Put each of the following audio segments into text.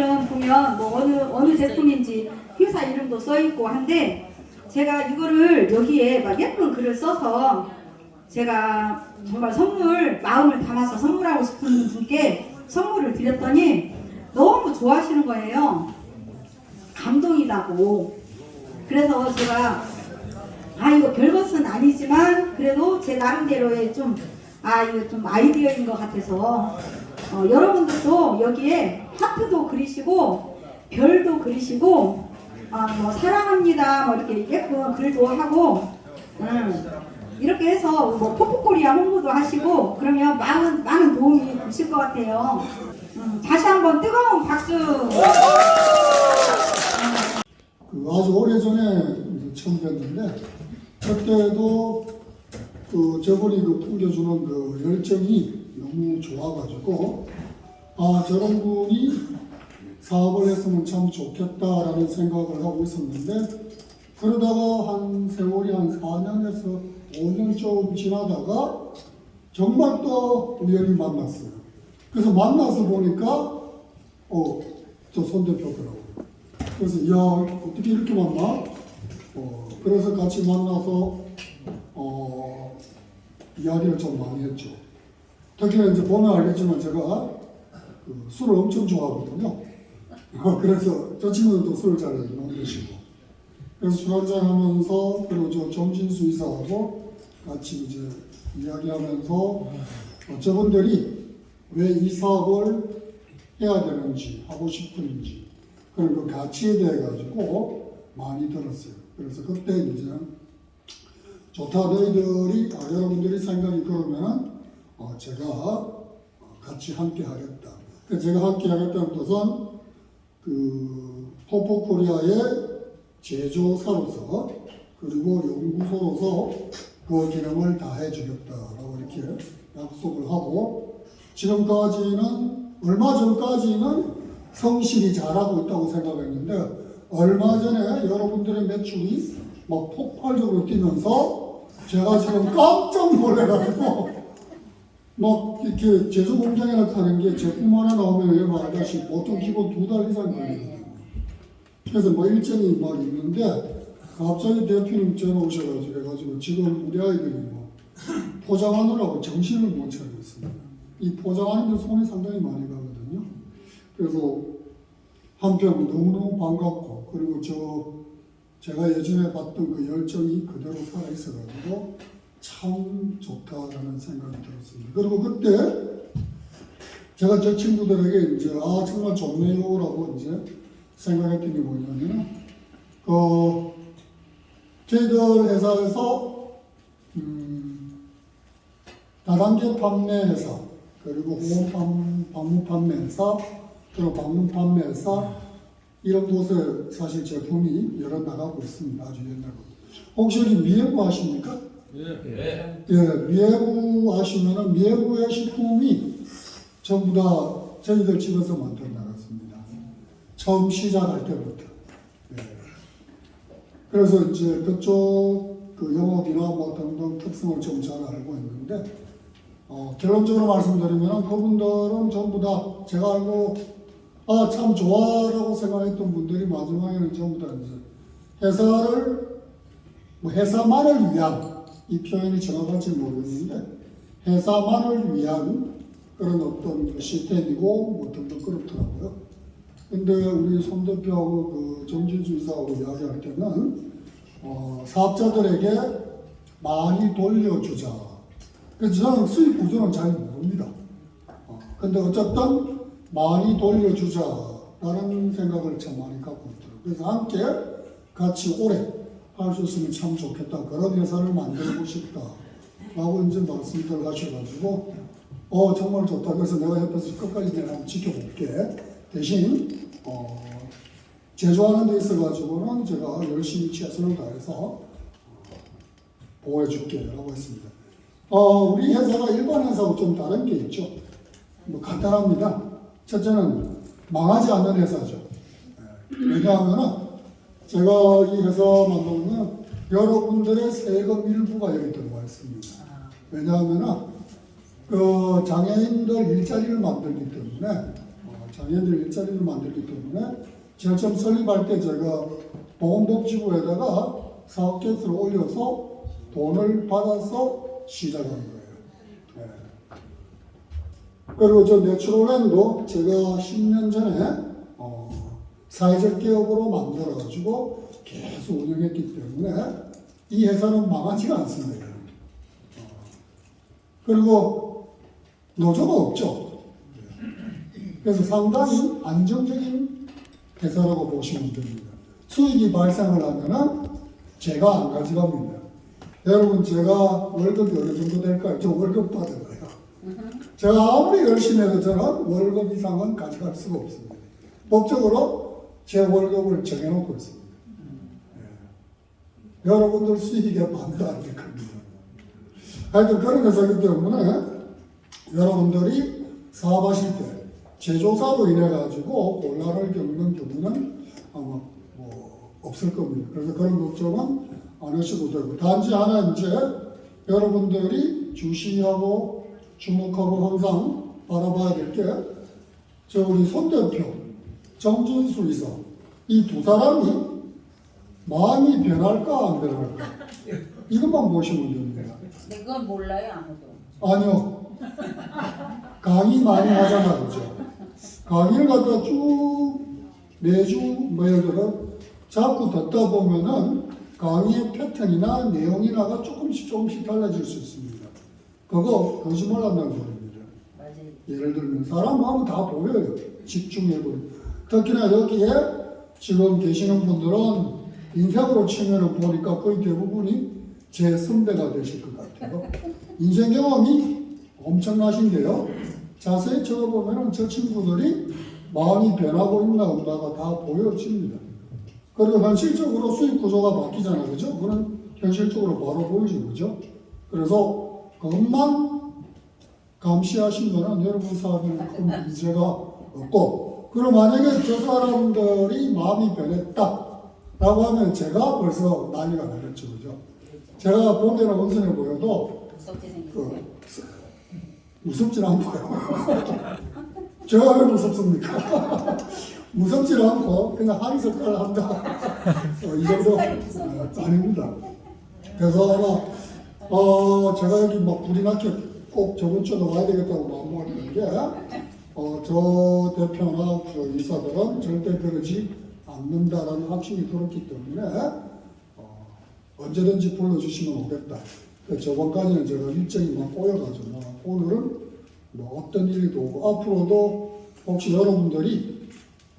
여기는 보면 뭐 어느 제품인지 회사 이름도 써 있고 한데 제가 이거를 여기에 막 예쁜 글을 써서 제가 정말 선물 마음을 담아서 선물하고 싶은 분께 선물을 드렸더니 너무 좋아하시는 거예요. 감동이다고. 그래서 제가 이거 별것은 아니지만 그래도 제 나름대로의 이거 좀 아이디어인 것 같아서 여러분들도 여기에 하트도 그리시고 별도 그리시고 뭐 사랑합니다 뭐 이렇게 예쁜 글도 하고 이렇게 해서 뭐 포프코리아 홍보도 하시고 그러면 많은 도움이 되실 것 같아요. 다시 한번 뜨거운 박수. 아주 오래전에 처음 뵀는데 그때도 저분이 풍겨주는 그 열정이 너무 좋아가지고 저런 분이 사업을 했으면 참 좋겠다라는 생각을 하고 있었는데 그러다가 한 세월이 한 4년에서 5년 좀 지나다가 정말 또 우연히 만났어요. 그래서 만나서 보니까 저 손 대표더라고요. 그래서 어떻게 이렇게 만나? 그래서 같이 만나서 이야기를 좀 많이 했죠. 특히 이제 보면 알겠지만 제가 술을 엄청 좋아하거든요. 그래서 저 친구는 또 술을 잘 못 드시고 그래서 술 한잔 하면서 그리고 저 정진수 이사하고 같이 이제 이야기하면서 저분들이 왜 이 사업을 해야 되는지 하고 싶은지 그런 그 가치에 대해 가지고 많이 들었어요. 그래서 그때 이제 좋다 너희들이 여러분들이 생각이 그러면 제가 같이 함께 하겠다. 그래서 제가 함께 하겠다는 뜻은 포포코리아의 제조사로서 그리고 연구소로서 그 기능을 다 해주겠다라고 이렇게 약속을 하고 지금까지는 얼마 전까지는 성실히 잘하고 있다고 생각했는데 얼마 전에 여러분들의 매출이 막 폭발적으로 뛰면서 제가 지금 깜짝 놀래가지고 막 이렇게 제조 공장이나 하는 게 제품 하나 나오면 여러분 알다시피 보통 기본 2달 이상 걸리거든요. 그래서 뭐 일정이 막 있는데 갑자기 대표님 전화 오셔가지고 해가지고 지금 우리 아이들이 뭐 포장하느라고 정신을 못 차리고 있습니다. 이 포장하는 데 손이 상당히 많이 가거든요. 그래서 한편 너무너무 반갑고 그리고 제가 예전에 봤던 그 열정이 그대로 살아 있어가지고 참 좋다라는 생각이 들었습니다. 그리고 그때 제가 저 친구들에게 이제 정말 좋네요라고 이제 생각했던 게 뭐냐면 저희들 회사에서 다단계 판매 회사 그리고 호흡 방문 판매 회사 그리고 방문 판매 회사 이런 곳에 사실 제품이 여러 나가고 있습니다. 아주 옛날부터. 혹시 여기 미해부 아십니까? 예, 미해부 아시면은 미해부의 식품이 전부 다 저희들 집에서 만들어 나갔습니다. 처음 시작할 때부터. 그래서 이제 그쪽 영업이나 뭐 등등 특성을 좀 잘 알고 있는데 결론적으로 말씀드리면 그분들은 전부 다 제가 알고 참 좋아라고 생각했던 분들이 마지막에는 전부 다 이제 회사를 회사만을 위한 이 표현이 정확할지 모르겠는데 회사만을 위한 그런 어떤 시스템이고 뭐 등등 그렇더라고요. 근데 우리 손 대표하고 그 정진수 이사하고 이야기할 때는 사업자들에게 많이 돌려주자. 그래서 저는 수익 구조는 잘 모릅니다. 근데 어쨌든 많이 돌려주자라는 생각을 참 많이 갖고 있더라고요. 그래서 함께 같이 오래 할 수 있으면 참 좋겠다. 그런 회사를 만들고 싶다라고 이제 말씀들 하셔가지고 정말 좋다. 그래서 내가 옆에서 끝까지 내가 한번 지켜볼게. 대신 제조하는 데 있어가지고는 제가 열심히 최선을 다해서 보호해줄게 라고 했습니다. 우리 회사가 일반 회사하고 좀 다른 게 있죠. 뭐 간단합니다. 첫째는 망하지 않는 회사죠. 왜냐하면 제가 이 회사 만들면 여러분들의 세금 일부가 여기 들어와 있습니다. 왜냐하면 그 장애인들 일자리를 만들기 때문에 장애인들 일자리를 만들기 때문에 제가 처음 설립할 때 제가 보건복지부에다가 사업 계획서를 올려서 돈을 받아서 시작한 거예요. 네. 그리고 저 내추럴랜도 제가 10년 전에 사회적 기업으로 만들어가지고 계속 운영했기 때문에 이 회사는 망하지가 않습니다. 그리고 노조가 없죠. 그래서 상당히 안정적인 회사라고 보시면 됩니다. 수익이 발생을 하면은 제가 안 가져갑니다. 여러분 제가 월급이 어느 정도 될까요? 저 월급 받아요. 제가 아무리 열심히 해도 저는 월급 이상은 가져갈 수가 없습니다. 법적으로 제 월급을 정해놓고 있습니다. 예. 여러분들 수익에 반도 안 될 겁니다. 하여튼 그런 회사이기 때문에 여러분들이 사업하실 때 제조사로 인해 가지고 곤란을 겪는 경우는 아마 없을 겁니다. 그래서 그런 걱정은 안 하셔도 되고, 단지 하나 이제 여러분들이 주시하고 주목하고 항상 바라봐야 될 게, 저 우리 손 대표 정진수 이사 이 두 사람이 마음이 변할까 안 변할까 이것만 보시면 됩니다. 근데 그건 몰라요 아무도. 아니요. 강의 많이 하잖아요. 그죠? 강의를 갖다 쭉 매주 뭐 예를 들어 자꾸 듣다 보면은 강의의 패턴이나 내용이나가 조금씩 달라질 수 있습니다. 그거 거짓말 한다는 소리입니다. 맞아요. 예를 들면 사람 마음은 다 보여요. 집중해보면. 특히나 여기에 지금 계시는 분들은 인생으로 치면은 보니까 거의 대부분이 제 선배가 되실 것 같아요. 인생 경험이 엄청나신데요. 자세히 쳐다보면 저 친구들이 마음이 변하고 있나 없나가 다 보여집니다. 그리고 현실적으로 수익 구조가 바뀌잖아요. 그죠? 그거는 현실적으로 바로 보이죠. 그죠? 그래서 그것만 감시하시면 여러분 사업에는 큰 문제가 없고, 그리고 만약에 저 사람들이 마음이 변했다 라고 하면 제가 벌써 난리가 나겠죠. 그죠? 제가 보기에는 온순해 보여도 무섭게 생겼어요. 무섭진 않고요. 제가 왜 무섭습니까? 무섭지 않고 그냥 한 색깔 한다. 이 정도 아닙니다. 그래서 아마 제가 여기 막 불이 나게 꼭 저번 주에 와야 되겠다고 마음먹었던 게 저 대표나 저 이사들은 절대 그러지 않는다라는 확신이 들었기 때문에 언제든지 불러주시면 오겠다. 저번까지는 제가 일정이 막 꼬여가지고 오늘은 뭐 어떤 일도 오고, 앞으로도 혹시 여러분들이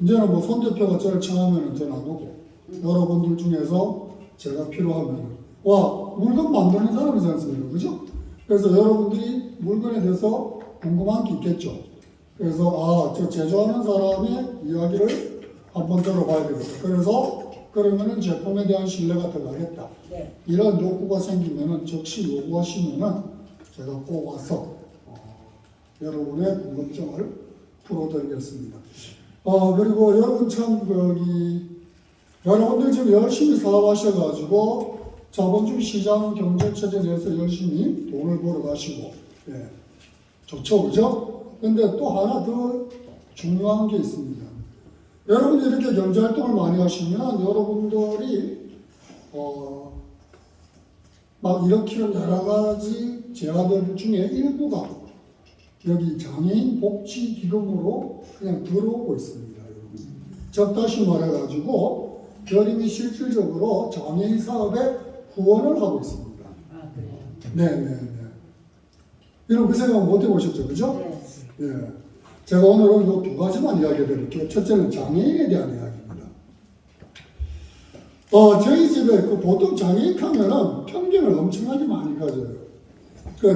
이제는 뭐 손 대표가 저를 청하면 저는 안 오고, 여러분들 중에서 제가 필요하면 물건 만드는 사람이지 않습니까? 그죠? 그래서 여러분들이 물건에 대해서 궁금한 게 있겠죠. 그래서 저 제조하는 사람의 이야기를 한번 들어봐야 되겠다. 그래서 그러면은 제품에 대한 신뢰가 들어가겠다. 네. 이런 욕구가 생기면은 즉시 요구하시면은 제가 꼭 와서 여러분의 궁금증을 풀어드리겠습니다. 그리고 여러분 참 여러분들 지금 열심히 사업하셔가지고 자본주의 시장 경제체제 내에서 열심히 돈을 벌어가시고, 예, 좋죠, 그죠? 근데 또 하나 더 중요한 게 있습니다. 여러분들이 이렇게 경제활동을 많이 하시면 여러분들이 막 일으키는 여러 가지 제안들 중에 일부가 여기 장애인 복지 기금으로 그냥 들어오고 있습니다. 여러분. 즉 다시 말해가지고 여림이 실질적으로 장애인 사업에 후원을 하고 있습니다. 아 그래요. 네네네. 여러분 그 생각 못 해보셨죠, 그죠? 네. 예. 제가 오늘은 이 두 가지만 이야기해 드릴게요. 첫째는 장애인에 대한 이야기입니다. 저희 집에 보통 장애인 하면은 편견을 엄청나게 많이 가져요.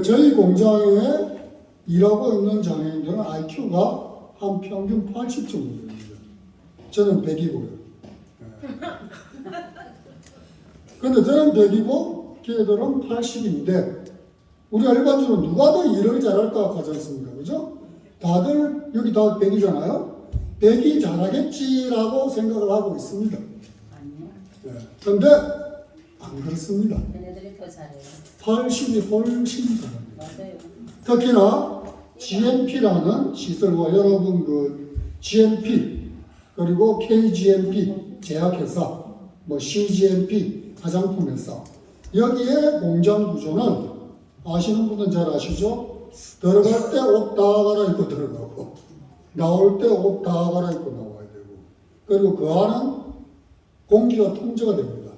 저희 공장에 일하고 있는 장애인들은 IQ가 한 평균 80 정도 됩니다. 저는 100이고요. 근데 저는 100이고 걔들은 80인데 우리가 일반적으로 누가 더 일을 잘할까 하지 않습니까? 그죠? 다들 여기 다 100이잖아요. 100이 잘하겠지라고 생각을 하고 있습니다. 아니요. 그런데 안 그렇습니다. 얘네들이 더 잘해요. 80이 훨씬 잘합니다. 맞아요. 특히나 GNP라는 시설과 여러분 GMP, 그리고 KGMP 제약회사, 뭐 CGMP 화장품 회사. 여기에 공장 구조는 아시는 분은 잘 아시죠? 들어갈 때 옷 다 갈아입고 들어가고 나올 때 옷 다 갈아입고 나와야 되고, 그리고 그 안은 공기가 통제가 됩니다.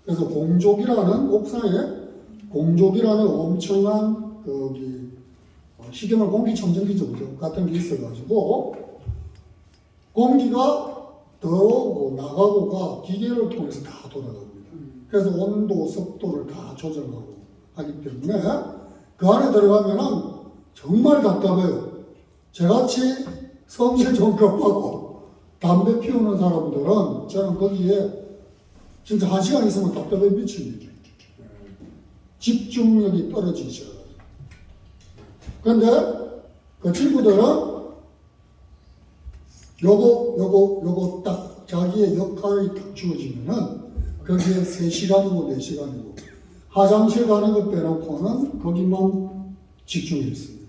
그래서 공조기라는 옥상에 공조기라는 엄청난 거기 쉽게 말하면 공기청정기죠, 그죠? 같은 게 있어가지고 공기가 들어오고 나가고가 기계를 통해서 다 돌아갑니다. 그래서 온도, 습도를 다 조절하고 하기 때문에 그 안에 들어가면은 정말 답답해요. 저같이 성질 좀 급하고 담배 피우는 사람들은 저는 거기에 진짜 1시간 있으면 답답해 미칩니다. 집중력이 떨어지죠. 근데 그 친구들은 요거 딱 자기의 역할이 딱 주어지면은 거기에 3시간이고 4시간이고 화장실 가는 거 빼놓고는 거기만 집중해 있습니다.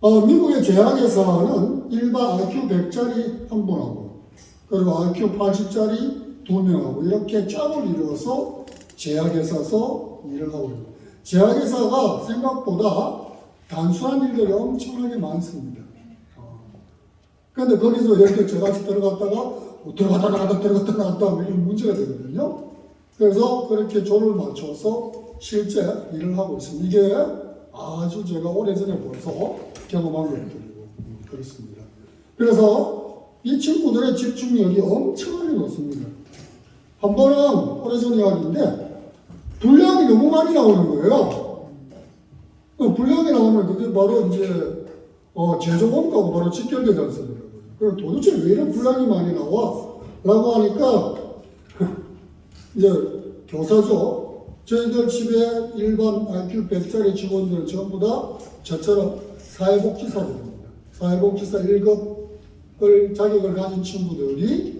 미국의 제약회사는 일반 IQ 100짜리 한 분하고 그리고 IQ 80짜리 2명하고 이렇게 짝을 이루어서 제약회사에서 일을 하고 있습니다. 제약회사가 생각보다 단순한 일들이 엄청나게 많습니다. 그런데 거기서 이렇게 저같이 들어갔다 나갔다 하면 문제가 되거든요. 그래서 그렇게 조를 맞춰서 실제 일을 하고 있습니다. 이게 아주 제가 오래전에 벌써 경험한 것들이고 그렇습니다. 그래서 이 친구들의 집중력이 엄청나게 높습니다. 한 번은 오래전 이야기인데 분량이 너무 많이 나오는 거예요. 분량이 나오면 그게 바로 이제 제조공과하고 바로 직결되지 않습니까? 그럼 도대체 왜 이런 분량이 많이 나와? 라고 하니까 이제 교사죠. 저희들 집에 일반 IQ 100짜리 직원들은 전부 다 저처럼 사회복지사들입니다. 사회복지사 1급을 자격을 가진 친구들이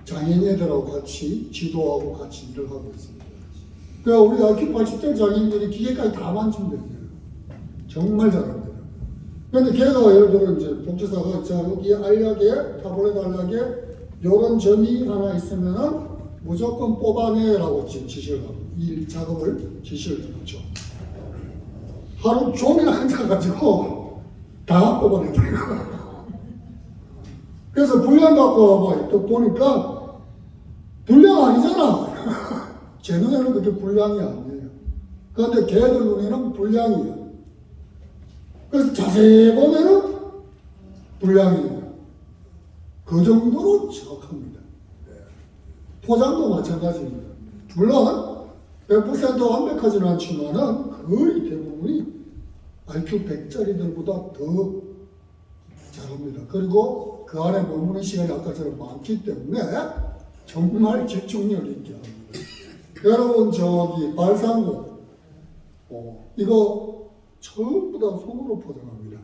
장애인 애들하고 같이 지도하고 같이 일을 하고 있습니다. 그러니까 우리 IQ 80대 장애인들이 기계까지 다 만지면 됩니다. 정말 잘합니다. 그런데 걔가 예를 들어 이제 복지사가 자 여기 알약에 타블렛 알약에 이런 점이 하나 있으면은 무조건 뽑아내라고 지시를 하고 이 작업을 지시를 했죠. 하루 종일 앉아가지고 다 뽑아냈다. 그래서 분량 갖고 와봐 또 보니까 분량 아니잖아. 제 눈에는 그게 분량이 아니에요. 그런데 걔들 눈에는 분량이에요. 그래서 자세히 보면은 분량이에요. 그 정도로 정확합니다. 포장도 마찬가지입니다. 물론 100% 완벽하지는 않지만은 거의 대부분이 IQ 100짜리들보다 더 잘합니다. 그리고 그 안에 머무는 시간이 아까처럼 많기 때문에 정말 집중력 있게 합니다. 여러분 저기 발상고 이거 전부 다 손으로 포장합니다.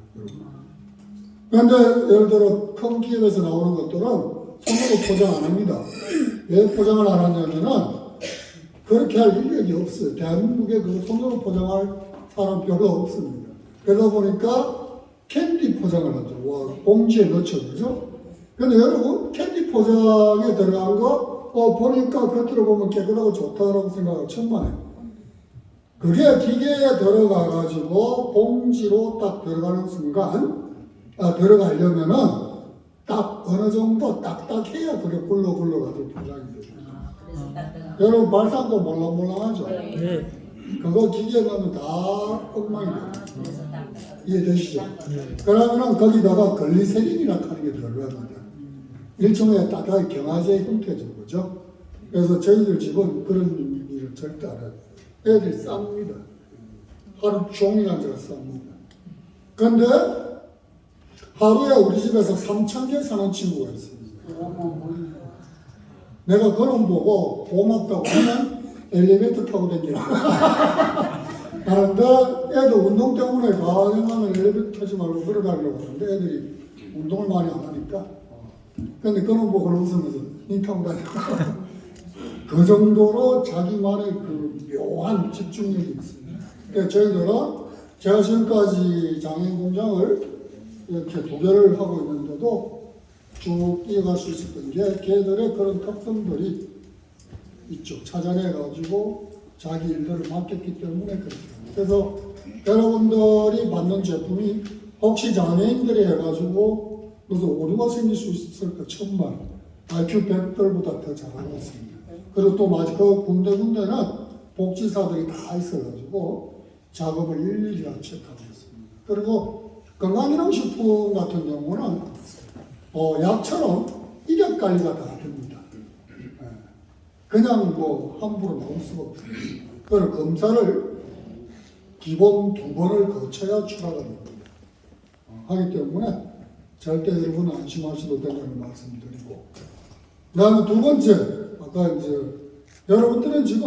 그런데 예를 들어 큰 기업에서 나오는 것들은 손으로 포장 안 합니다. 왜 포장을 안 하냐면은 그렇게 할 인력이 없어요. 대한민국에 그 손으로 포장할 사람 별로 없습니다. 그러다 보니까 캔디 포장을 하죠. 와, 봉지에 넣죠, 그죠? 근데 여러분 캔디 포장에 들어간 거 보니까 겉으로 보면 깨끗하고 좋다라고 생각하고 천만에요. 그게 기계에 들어가가지고 봉지로 딱 들어가는 순간 들어가려면은 딱 어느 정도 딱딱해야 그게 굴러가지고 포장이 됩니다. 그래서 따뜻한. 여러분 발상도 몰랑몰랑하죠? 네. 그거 기계에 넣으면 다 엉망이 돼요. 그래서 따뜻한. 이해되시죠? 그러면은 거기다가 글리세린이라고 하는 게 들어갑니다. 일종의 따뜻한 경화제의 형태죠, 그죠? 그래서 저희들 집은 그런 일을 절대 안 해요. 애들이 쌉니다. 하루 종일 앉아서 쌉니다. 근데 하루에 우리 집에서 3,000개 사는 친구가 있습니다. 내가 그런 보고 고맙다고 하면 엘리베이터 타고 다니라. 하는데 애들 운동 때문에 가능하면 엘리베이터 타지 말고 걸어가려고 하는데 애들이 운동을 많이 안 하니까. 근데 그런 보고 웃으면서 니 타고 다니라. 그 정도로 자기만의 그 묘한 집중력이 있습니다. 그러니까 저희들은 제가 지금까지 장애인 공장을 이렇게 도결을 하고 있는데도 쭉 이어갈 수 있었던 게 걔들의 그런 특성들이 이쪽 찾아내가지고 자기 일들을 맡겼기 때문에 그렇죠. 그래서 여러분들이 받는 제품이 혹시 장애인들이 해가지고 무슨 오류가 생길 수 있을까 천만 IQ 100들보다 더 잘하고 있습니다. 그리고 또 마치 그 군데군데는 복지사들이 다 있어가지고 작업을 일일이 다 체크하고 있습니다. 그리고 건강기능식품 같은 경우는 약처럼 이력 관리가 다 됩니다. 그냥 뭐 함부로 나올 수가 없습니다. 그래서 검사를 기본 2번을 거쳐야 출하가 됩니다. 하기 때문에 절대 여러분 안심하셔도 된다는 말씀드리고, 그 다음에 두 번째, 아까 이제 여러분들은 지금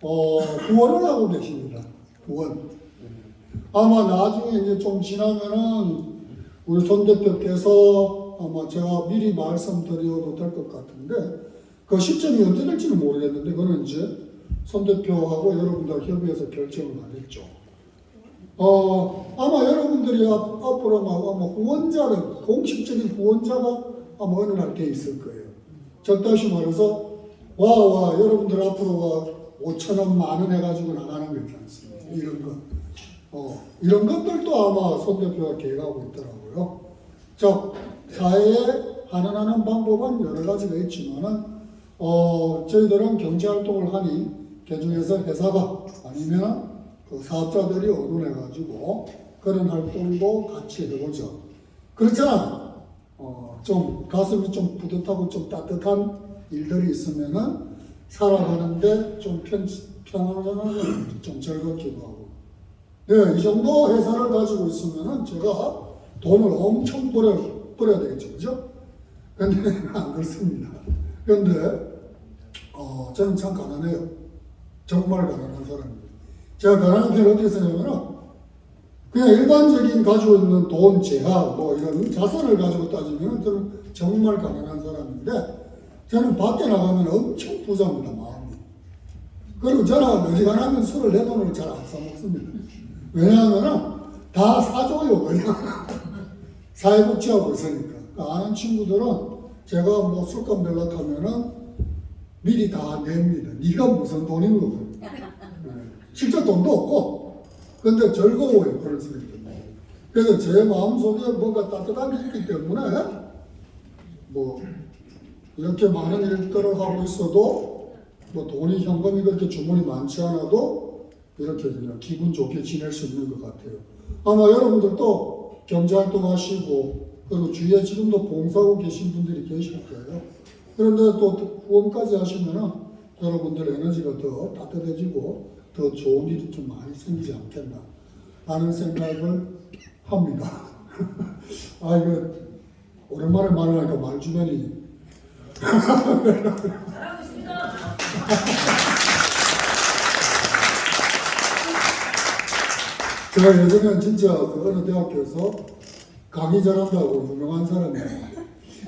구원을 하고 계십니다. 구원. 아마 나중에 이제 좀 지나면은 우리 손 대표께서 아마 제가 미리 말씀드려도 될 것 같은데 그 시점이 언제 될지는 모르겠는데 그거는 이제 손 대표하고 여러분들 협의해서 결정을 하겠죠. 아마 여러분들이 앞으로 아마 후원자를 공식적인 후원자가 아마 어느 날 돼 있을 거예요. 즉 다시 말해서 여러분들 앞으로 5,000원, 10,000원 해가지고 나가는 거 있지 않습니까? 이런 거. 이런 것들도 아마 손 대표가 계획하고 있더라고요. 즉 사회에 환원하는 방법은 여러 가지가 있지만은 저희들은 경제 활동을 하니 그 중에서 회사가 아니면 그 사업자들이 의논해가지고 그런 활동도 같이 해보죠. 그렇잖아. 좀 가슴이 좀 뿌듯하고 좀 따뜻한 일들이 있으면은 살아가는데 좀 편안하고 좀 즐겁기도 하고. 네, 이 정도 회사를 가지고 있으면은 제가 돈을 엄청 벌어야 되겠죠, 그죠? 근데 안 그렇습니다. 근데 저는 참 가난해요. 정말 가난한 사람입니다. 제가 가난한 편을 어떻게 생각하면 그냥 일반적인 가지고 있는 돈, 재학, 뭐 이런 자산을 가지고 따지면 저는 정말 가난한 사람인데 저는 밖에 나가면 엄청 부자입니다, 마음이. 그리고 저는 어지간하면 술을 내 돈으로 잘 안 사먹습니다. 왜냐하면 다 사줘요, 그냥. 사회복지하고 있으니까. 아는 친구들은 제가 뭐 술값 내려고 하면은 미리 다 냅니다. 네가 무슨 돈인 거고. 실제 돈도 없고. 근데 즐거워요, 그런 소리 때문에. 그래서 제 마음속에 뭔가 따뜻함이 있기 때문에 뭐 이렇게 많은 일들을 하고 있어도 뭐 돈이 현금이 그렇게 주머니 많지 않아도 이렇게 그냥 기분 좋게 지낼 수 있는 것 같아요. 아마 여러분들도 경제활동 하시고 그리고 주위에 지금도 봉사하고 계신 분들이 계실 거예요. 그런데 또 후원까지 하시면은 여러분들 에너지가 더 따뜻해지고 더 좋은 일이 좀 많이 생기지 않겠나 하는 생각을 합니다. 이거 오랜만에 말을 하니까 말 주변이 잘하고 있습니다. 제가 예전에 진짜 그 어느 대학교에서 강의 잘한다고 유명한 사람이에요.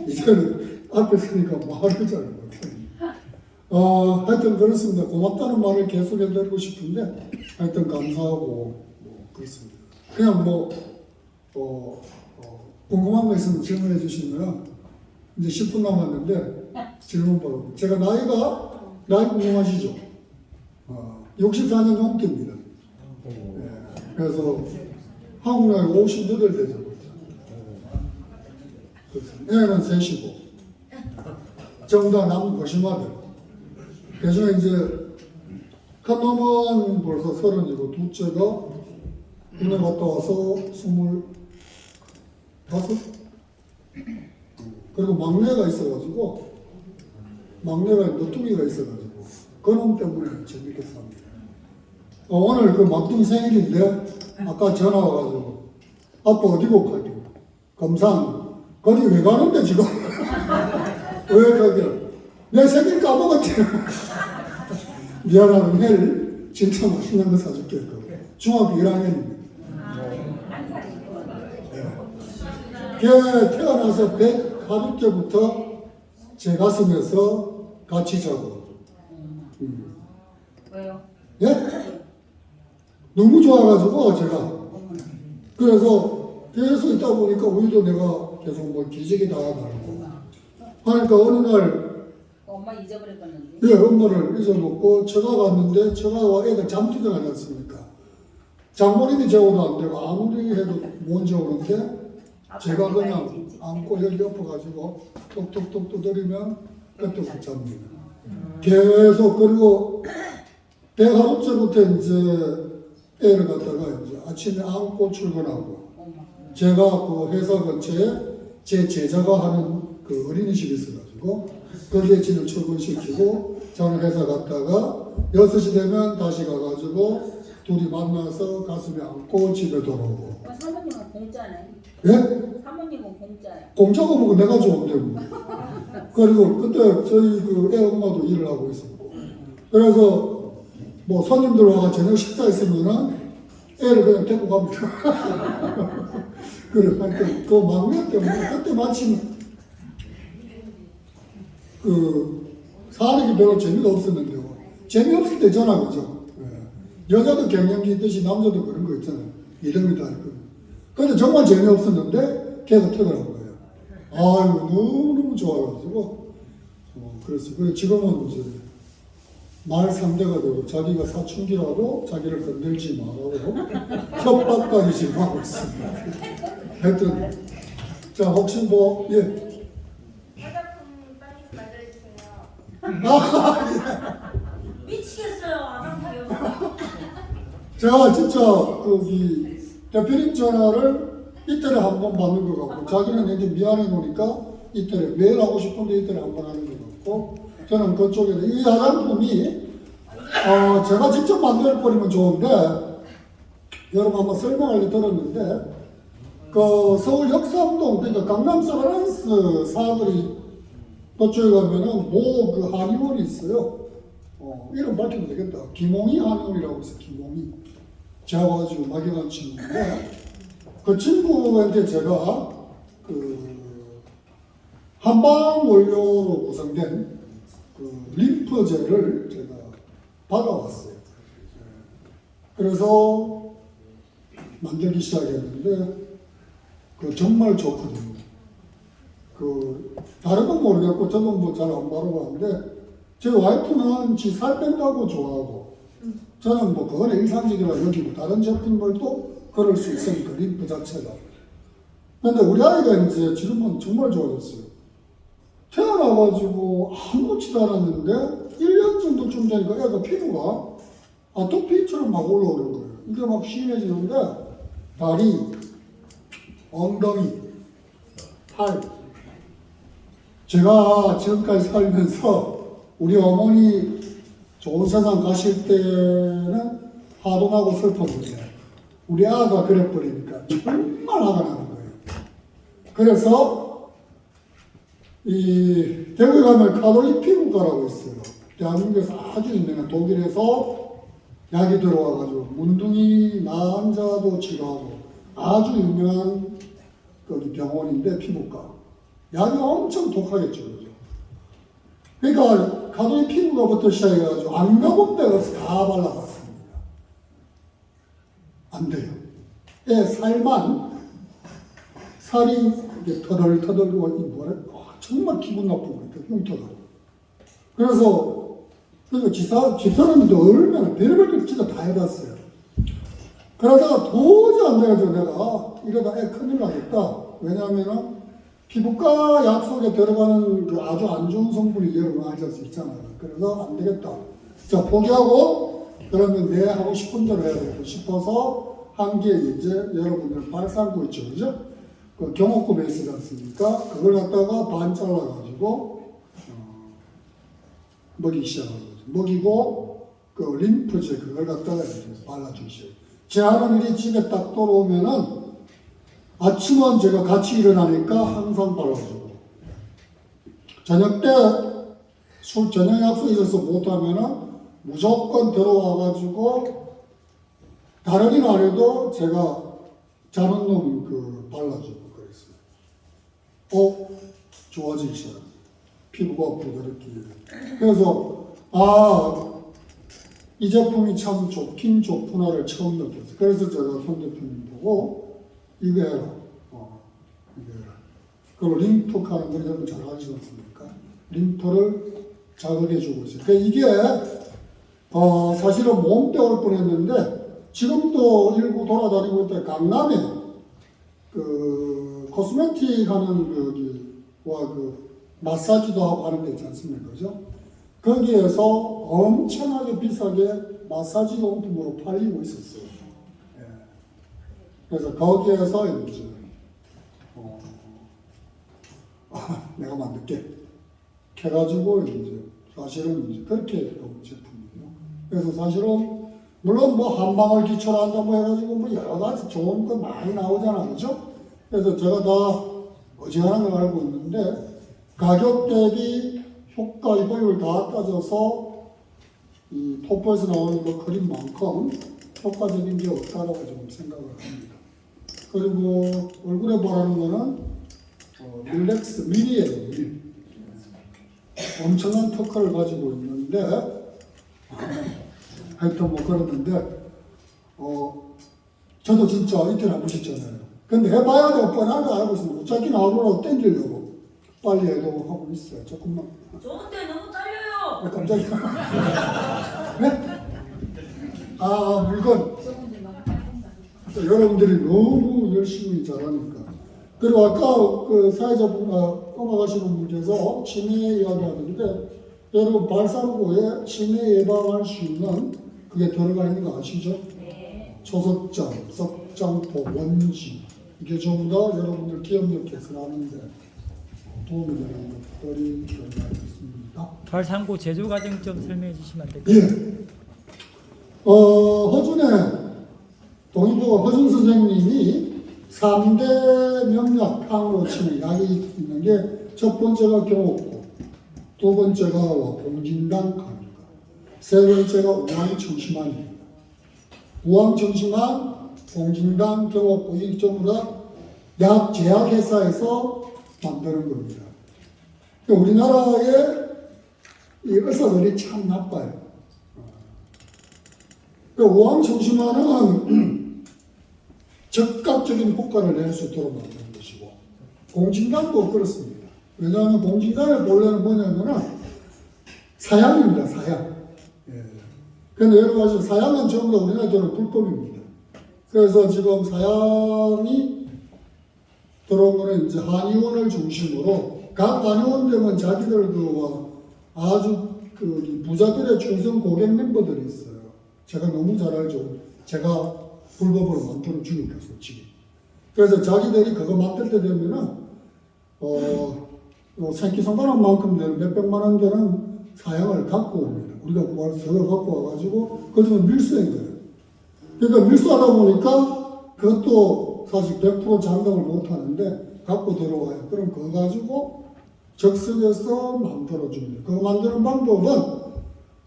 이제는 앞에 서니까 말을 잘 못해요. 하여튼 그렇습니다. 고맙다는 말을 계속 해드리고 싶은데 하여튼 감사하고 뭐 그렇습니다. 그냥 궁금한 거 있으면 질문해 주시면 이제 10분 남았는데 질문 바로. 제가 나이 궁금하시죠? 64년 용태입니다. 그래서 한국 나이 58되죠. 애는 셋이고 정다 남 거심아들. 그중에 이제 큰 놈은 벌써 30이고 둘째가 군에 갔다 와서 25. 그리고 막내가 있어가지고 막내가 너뚱이가 있어가지고 그놈 때문에 재밌게 삽니다. 오늘 그 막둥이 생일인데 아까 전화 와가지고 아빠 어디고 가지? 검상 거기 왜 가는데 지금? 왜 가게? 내 생일 까먹었지. 미안하다. 내일 진짜 맛있는 거 사줄게. 중학교 1학년입니다. 걔 태어나서 100 때부터 제 가슴에서 같이 자고. 왜요? 예? 너무 좋아가지고 제가. 그래서 계속 있다 보니까 우유도 내가 계속 뭐 기저귀 다 달고 하니까 어느 날 엄마 잊어버렸겠는데. 예, 엄마를 잊어먹고 처가 갔는데 처가와 애들 잠투정 하지 않습니까? 장모님이 재워도 안 되고 아무리 해도 못 재우는데 제가 그냥 안고 여기 엎어가지고 톡톡톡 두드리면 그때부터 잡니다. 계속 그리고 100하루째부터 이제 애를 갖다가 이제 아침에 안고 출근하고 제가 그 회사 근처에 제 제자가 하는 그 어린이집이 있어가지고 거기에 진을 출근시키고 저는 회사 갔다가 6시 되면 다시 가가지고 둘이 만나서 가슴에 안고 집에 돌아오고. 사모님은 공짜네. 예? 사모님은 공짜야. 공짜가 뭐고 내가 좋은데 뭐. 그리고 그때 저희 그 애 엄마도 일을 하고 있었고. 그래서 뭐 손님들 와가 저녁 식사했으면은 애를 그냥 데리고 갑니다. 그래, 하여튼 그 막내 때문에 그때 마침 그 사는 게 별로 재미가 없었는데 재미없을 때잖아, 그죠? 예. 여자도 갱년기 있듯이 남자도 그런 거 있잖아요. 이름이 다 있고. 근데 정말 재미없었는데 걔가 퇴근한 거예요. 아유, 너무너무 좋아가지고 그랬어요. 그래 지금은 이제 말 상대가 되고 자기가 사춘기라고 자기를 건들지 말라고 협박까지 지금 하고 있습니다. 하여튼 자 혹시 뭐 예. 화장품 빨리 만들어주세요. 미치겠어요. 화장품이 제가 진짜 거기 대표님 전화를 이틀에 한 번 받는 것 같고 자기는 이제 미안해 놓으니까 이틀에 매일 하고 싶은데 이틀에 한 번 하는 것 같고 저는 그쪽에 이 화장품이 제가 직접 만들 버리면 좋은데 여러분 한번 설명을 들었는데 그 서울 역삼동 그러니까 강남 서브란스 사거리 그쪽에 가면은 뭐 그 한의원이 있어요. 이름 밝히면 되겠다. 김홍희 한의원이라고 있어요. 김홍희. 제가 가지고 막연한 친구인데 그 친구한테 제가 그 한방 원료로 구성된 그 림프제를 제가 받아왔어요. 그래서 만들기 시작했는데 그 정말 좋거든요. 그 다른 건 모르겠고 저도 뭐 잘 안 바르고 하는데 제 와이프는 지 살 뺀다고 좋아하고 저는 뭐 그거는 일상적이라 여기고 다른 제품들도 그럴 수 있으니까 림프 자체가. 근데 우리 아이가 이제 지금은 정말 좋아졌어요. 태어나가지고 아무렇지도 않았는데 1년 정도쯤 되니까 애가 피부가 아토피처럼 막 올라오는 거예요. 이게 막 시원해지는데 다리, 엉덩이, 팔. 제가 지금까지 살면서 우리 어머니 좋은 세상 가실 때는 화도 나고 슬펐는데 우리 아가 그래버리니까 정말 화가 나는 거예요. 그래서 이 대구에 가면 카톨릭 피부과라고 있어요. 대한민국에서 아주 유명한 독일에서 약이 들어와가지고 문둥이 난자도 치료하고 아주 유명한 거기 병원인데 피부과. 약이 엄청 독하겠죠, 그죠? 그러니까 가톨릭 피부과부터 시작해가지고 안 가본 데가 없어 다 발라봤습니다. 안 돼요. 애 살만 살이 이렇게 터덜터덜 뭐래? 정말 기분 나쁜 거예요. 흉터가. 그래서 집사람도 얼마나 별의별 걸 진짜 다 해봤어요. 그러다가 도저히 안 돼가지고 내가 이러다 애 큰일 나겠다. 왜냐하면은 피부과 약 속에 들어가는 그 아주 안 좋은 성분이 여러분 아실 수 있잖아요. 그래서 안 되겠다. 자, 포기하고 그러면 내 하고 싶은 대로 해야 되겠다 싶어서 한 게 이제 여러분들 발산구 있죠. 그죠? 그 경옥구 베이스지 않습니까? 그걸 갖다가 반 잘라가지고 먹이기 시작하는 거죠. 먹이고 그 림프제 그걸 갖다가 이제 발라주기 시작. 제 하는 일이 집에 딱 돌아오면은 아침은 제가 같이 일어나니까 항상 발라주고 저녁 때 저녁 약속이 있어서 못하면은 무조건 들어와가지고 다른 일 안 해도 제가 자는 놈 그 발라주고 그랬어요. 좋아지기 시작합니다. 피부가 부드럽게. 그래서 이 제품이 참 좋긴 좋구나를 처음 느꼈어요. 그래서 제가 손 대표님 보고 이거 해라. 그리고 림프 하는 걸 여러분 잘 알지 않습니까? 림프를 자극해주고 있어요. 그러니까 이게 사실은 몸때 올 뻔했는데 지금도 일부 돌아다니고 있다. 강남에 그 코스메틱 하는 그 마사지도 하고 하는 데 있지 않습니까? 그죠? 거기에서 엄청나게 비싸게 마사지 용품으로 팔리고 있었어요. 예. 그래서 거기에서 이제 내가 만들게 해가지고 이제 사실은 이제 그렇게 나온 제품이에요. 그래서 사실은 물론 뭐 한방을 기초로 한다 뭐 해가지고 뭐 여러 가지 좋은 거 많이 나오잖아, 그죠? 그래서 제가 다 어지간한 걸 알고 있는데 가격 대비 효과 효율 다 따져서 이 토퍼에서 나오는 그 그림만큼 효과적인 게 없다라고 좀 생각을 합니다. 그리고 얼굴에 바르는 거는 릴렉스 밀이에요. 밀. 엄청난 특허를 가지고 있는데 하여튼 뭐 그랬는데 저도 진짜 이틀 안 보셨잖아요. 근데 해봐야 될 뻔한 거 알고 있습니다. 어차피 나오라고 땡기려고 빨리 해도 하고 있어요. 조금만. 좋은데 너무 떨려요. 깜짝이야. 네? 물건. 여러분들이 너무 열심히 잘하니까. 그리고 아까 그 사회자분과 넘어가시는 분께서 치매 이야기하는데 여러분 발상고에 치매 예방할 수 있는 그게 들어가 있는 거 아시죠? 네. 초석장, 석장포, 원지 이게 전부 다 여러분들 기억력 개선하는데 도움이 되는 것들이 들어가 있습니다. 발상고 제조 과정 좀 설명해 주시면 안 될까요? 예. 허준의 동의보 허준 선생님이 3대 명약 항으로 치는 약이 있는 게 첫 번째가 경옥고, 두 번째가 공진단 강입니다. 세 번째가 우황청심환입니다. 우황청심환, 공진단, 경옥고 이 전부 다 약 제약회사에서 만드는 겁니다. 우리나라의 이 의사들이 참 나빠요. 우황청심환은 적극적인 효과를 낼 수 있도록 만드는 것이고, 공진단도 그렇습니다. 왜냐하면 공진단의 본래는 뭐냐면은 사양입니다, 사양. 그런데 여러분 아시죠? 사양은 전부 다 우리나라에서는 불법입니다. 그래서 지금 사양이 들어온 거는 이제 한의원을 중심으로 각 한의원들은 자기들 아주 부자들의 충성 고객 멤버들이 있어요. 제가 너무 잘 알죠. 제가 불법으로 만들어 주니까 솔직히. 그래서 자기들이 그거 만들 때 되면은 생기상관한 만큼 되는 몇백만 원 되는 사양을 갖고 옵니다. 우리가 구할 저걸 갖고 와가지고 그중에 밀수인 거예요. 그러니까 밀수하다 보니까 그것도 사실 100% 장담을 못 하는데 갖고 들어와요. 그럼 그거 가지고 적석에서 만들어 줍니다. 그거 만드는 방법은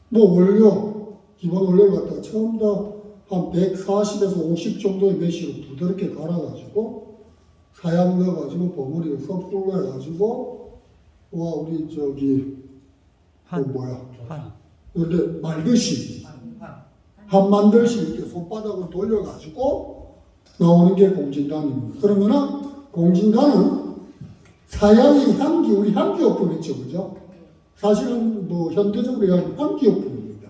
뭐 원료, 기본 원료를 갖다가 처음 다 한 140에서 50 정도의 메시로 부드럽게 갈아가지고 사양 넣어가지고 버무리고 섣불로 해가지고 우리 이렇게 말듯이 한 만들씩 이렇게 손바닥으로 돌려가지고 나오는 게 공진단입니다. 그러면은 공진단은 사양이 향기, 우리 향기요법 있죠, 그죠? 사실은 뭐 현대적으로 얘기하면 향기요법입니다.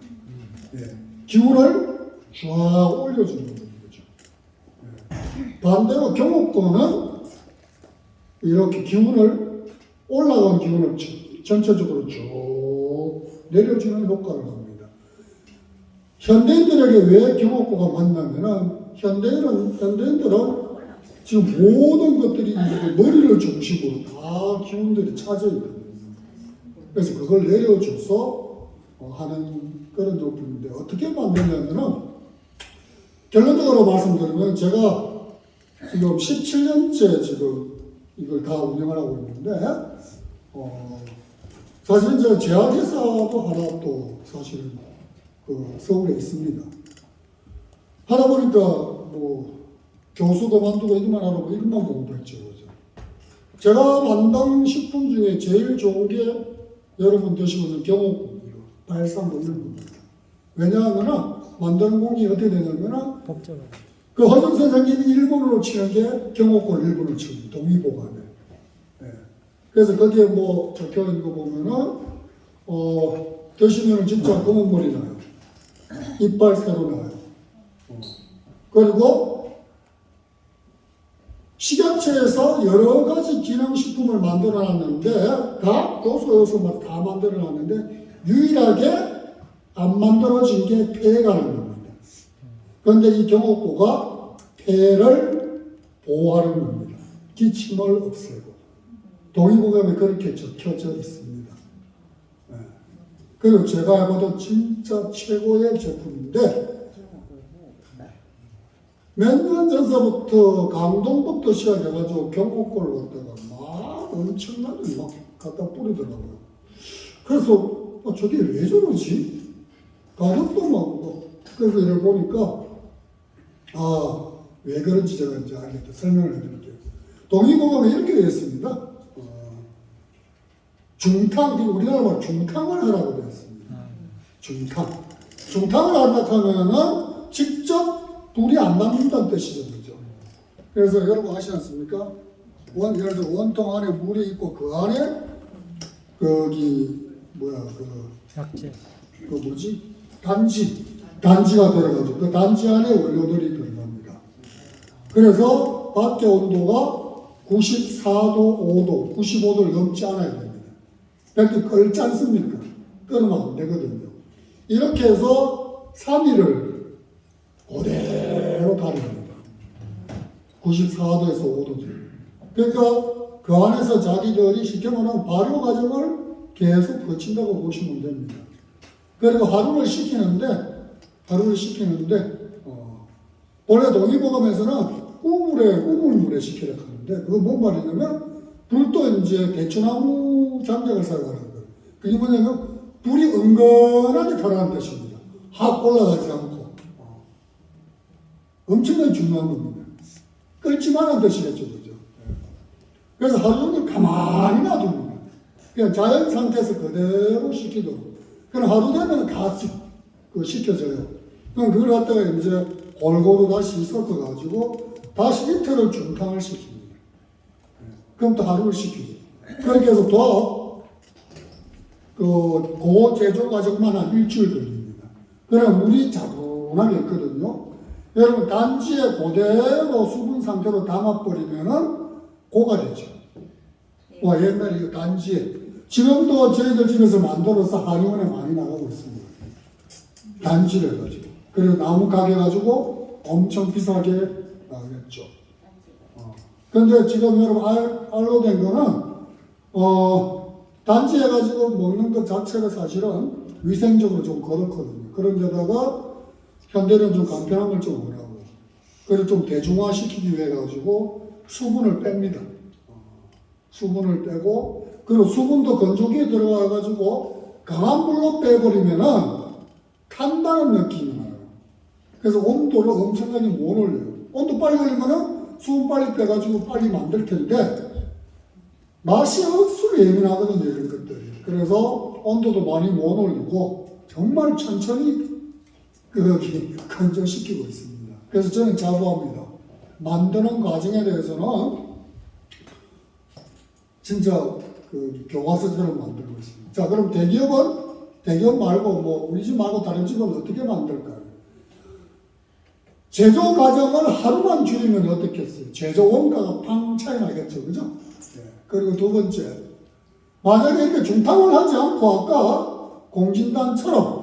기운을 쫙 올려주는 거죠. 반대로 경옥도는 이렇게 기운을 올라간 기운을 전체적으로 쭉 내려주는 효과를 합니다. 현대인들에게 왜 경옥고가 맞냐면은 현대인들은 지금 모든 것들이 머리를 중심으로 다 기운들이 차져 있거든요. 그래서 그걸 내려줘서 하는 그런 제품인데 어떻게 만드냐면은 결론적으로 말씀드리면 제가 지금 17년째 지금 이걸 다 운영을 하고 있는데 사실은 제가 제약회사도 하나 또 사실은 서울에 있습니다. 하다 보니까 뭐 교수도 만두고 이것만 하다 보니 이것만 공부했죠. 그죠? 제가 만든 식품 중에 제일 좋은 게 여러분 드시고 있는 경옥고기로 발상 먹는 겁니다. 왜냐하면 만드는 공이 어떻게 되냐면 복잡하다. 그 허준 선생님이 일본어로 치는 게 경옥골 일본어로 치는 동의보감에. 예. 그래서 거기에 뭐 적혀 있는 거 보면은 드시면은 진짜 검은 머리 나요. 이빨 새로 나요. 그리고 식약처에서 여러 가지 기능식품을 만들어 놨는데 다 요소마다 다 만들어 놨는데 유일하게 안 만들어진 게 폐가는 겁니다. 그런데 이 경옥고가 폐를 보호하는 겁니다. 기침을 없애고 동의보감에 그렇게 적혀져 있습니다. 네. 그리고 제가 해봐도 진짜 최고의 제품인데 몇 년 전서부터 강동부터 시작해가지고 경옥고를 갖다가 막 엄청나게 막 갖다 뿌리더라고요. 그래서 저게 왜 저러지? 가격도 많고 그래서 이걸 보니까 왜 그런지 제가 이제 알겠다. 설명을 해드릴게요. 동의보감에 이렇게 되어 있습니다. 중탕, 우리나라 말 중탕을 하라고 되어 있습니다. 중탕. 중탕을 한다 하면은 직접 불이 안 남는다는 뜻이죠. 그죠? 그래서 여러분 아시지 않습니까? 예를 들어 원통 안에 물이 있고 그 안에 약재. 단지가 들어가죠. 그 단지 안에 원료들이 들어갑니다. 그래서 밖의 온도가 94도, 5도, 95도를 넘지 않아야 됩니다. 이렇게 끓지 않습니까? 끓으면 안 되거든요. 이렇게 해서 3일을 그대로 가립니다. 94도에서 5도. 그러니까 그 안에서 자기들이 쉽게 말하면 발효 과정을 계속 거친다고 보시면 됩니다. 그리고 하루를 시키는데 원래 동의보감에서는 우물물에 시키라 하는데 그거 뭔 말이냐면 불도 이제 대추나무 장작을 사용하는 거예요. 그게 뭐냐면 불이 은근하게 타라는 뜻입니다. 확 올라가지 않고. 엄청나게 중요한 겁니다. 끓지만 않은 뜻이겠죠. 그죠? 그래서 하루 종일 가만히 놔둡니다. 그냥 자연 상태에서 그대로 식히도록. 그럼 하루 되면 다 식혀져요. 그럼 그걸 갖다가 이제 골고루 다시 섞어가지고 다시 이틀을 중탕을 시킵니다. 그럼 또 하루를 식히죠. 그렇게 해서 그 제조 과정만 한 일주일 걸립니다. 그럼 물이 차분하게 있거든요. 여러분 단지에 그대로 수분 상태로 담아버리면은 고가 되죠. 옛날에 이 단지에 지금도 저희들 집에서 만들어서 한의원에 많이 나가고 있습니다. 단지를 가지고 그리고 나무 가게 가지고 엄청 비싸게 나가겠죠. 그런데 지금 여러분 알로 된 거는 단지에 가지고 먹는 것 자체가 사실은 위생적으로 좀 그렇거든요. 그런데다가 현대는 좀 간편한 걸 좀 원하고 그래서 좀 대중화시키기 위해 가지고 수분을 뺍니다. 수분을 빼고 그리고 수분도 건조기에 들어가 가지고 강한 불로 빼버리면은 탄다는 느낌이 나요. 그래서 온도를 엄청나게 못 올려요. 온도 빨리 올리면은 수분 빨리 빼가지고 빨리 만들 텐데 맛이 억수로 예민하거든요, 이런 것들이. 그래서 온도도 많이 못 올리고 정말 천천히 건조시키고 있습니다. 그래서 저는 자부합니다. 만드는 과정에 대해서는 진짜 교과서처럼 만들고 있습니다. 자, 그럼 대기업 말고 우리 집 말고 다른 집은 어떻게 만들까요? 제조 과정을 하루만 줄이면 어떻겠어요? 제조 원가가 팡 차이 나겠죠, 그죠? 네. 그리고 두 번째, 만약에 이렇게 중탕을 하지 않고 아까 공진단처럼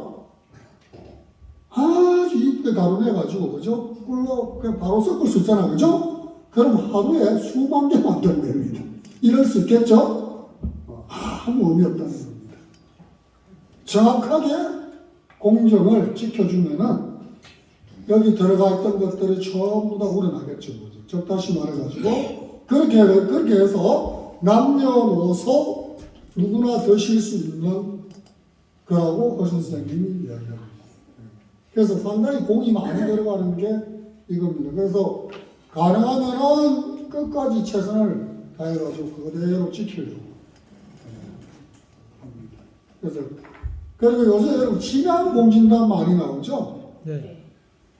아주 이쁘게 가루내가지고, 그죠? 꿀로 그냥 바로 섞을 수 있잖아, 그죠? 그럼 하루에 수만 개 만들면 됩니다. 이럴 수 있겠죠? 아무 의미 없다는 겁니다. 정확하게 공정을 지켜주면은 여기 들어가 있던 것들이 전부 다 우러나겠죠. 적다시 말해가지고 그렇게 해서 남녀노소 누구나 드실 수 있는 거라고 허준 선생님이 이야기합니다. 그래서 상당히 공이 많이 들어가는 게 이겁니다. 그래서 가능하면은 끝까지 최선을 다해가지고 그대로 지키려고 합니다. 그래서 그리고 요새 여러분 치약 공진단 많이 나오죠? 네.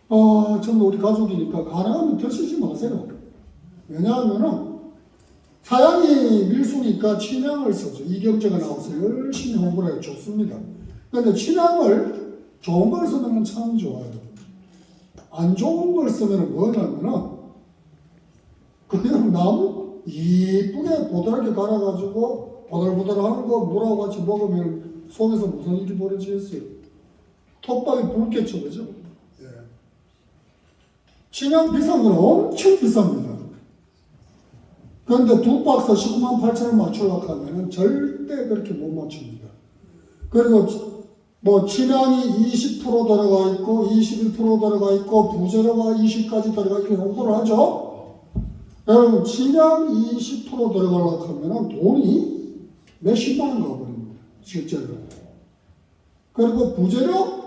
저는 우리 가족이니까 가능하면 드시지 마세요. 왜냐하면은 사양이 밀수니까 친양을 쓰죠. 이경제가 나와서 열심히 홍보를 해요. 좋습니다. 그런데 친양을 좋은 걸 쓰면 참 좋아요. 안 좋은 걸 쓰면 뭐냐면은 그냥 나무 이쁘게 보드랗게 갈아가지고 보들보들한 거 물하고 같이 먹으면 속에서 무슨 일이 벌어지겠어요? 톱밥이 붉겠죠, 그죠? 예. 친양 비싼 건 엄청 비쌉니다. 그런데 두 박스 19만 8천 원 맞추려고 하면은 절대 그렇게 못 맞춥니다. 그리고 뭐 친양이 20% 들어가 있고 21% 들어가 있고 부재료가 20까지 들어가 이렇게 홍보를 하죠. 여러분 친양 20% 들어가려고 하면은 돈이 몇십만 원 가버립니다. 실제로. 그리고 부재료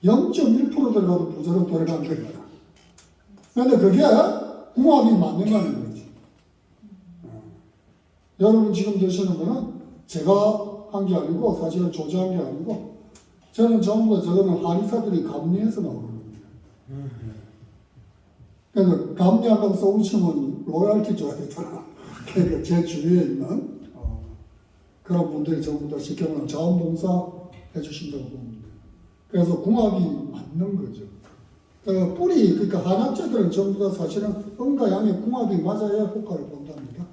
0.1% 들어가도 부재료 들어간 겁니다. 그런데 그게 궁합이 맞는다는 거죠. 여러분 지금 드시는 거는 제가 한 게 아니고 사실은 조제한 게 아니고 저는 전부 다 저거는 한의사들이 감리해서 나오는 겁니다. 그래서 감리한다고 써붙이면 로얄티 줘야 되잖아. 그러니까 제 주위에 있는 그런 분들이 전부 다 시켜놓은 자원봉사 해주신다고 봅니다. 그래서 궁합이 맞는 거죠. 뿌리, 그러니까 한약재들은 전부 다 사실은 음과 양의 궁합이 맞아야 효과를 본답니다.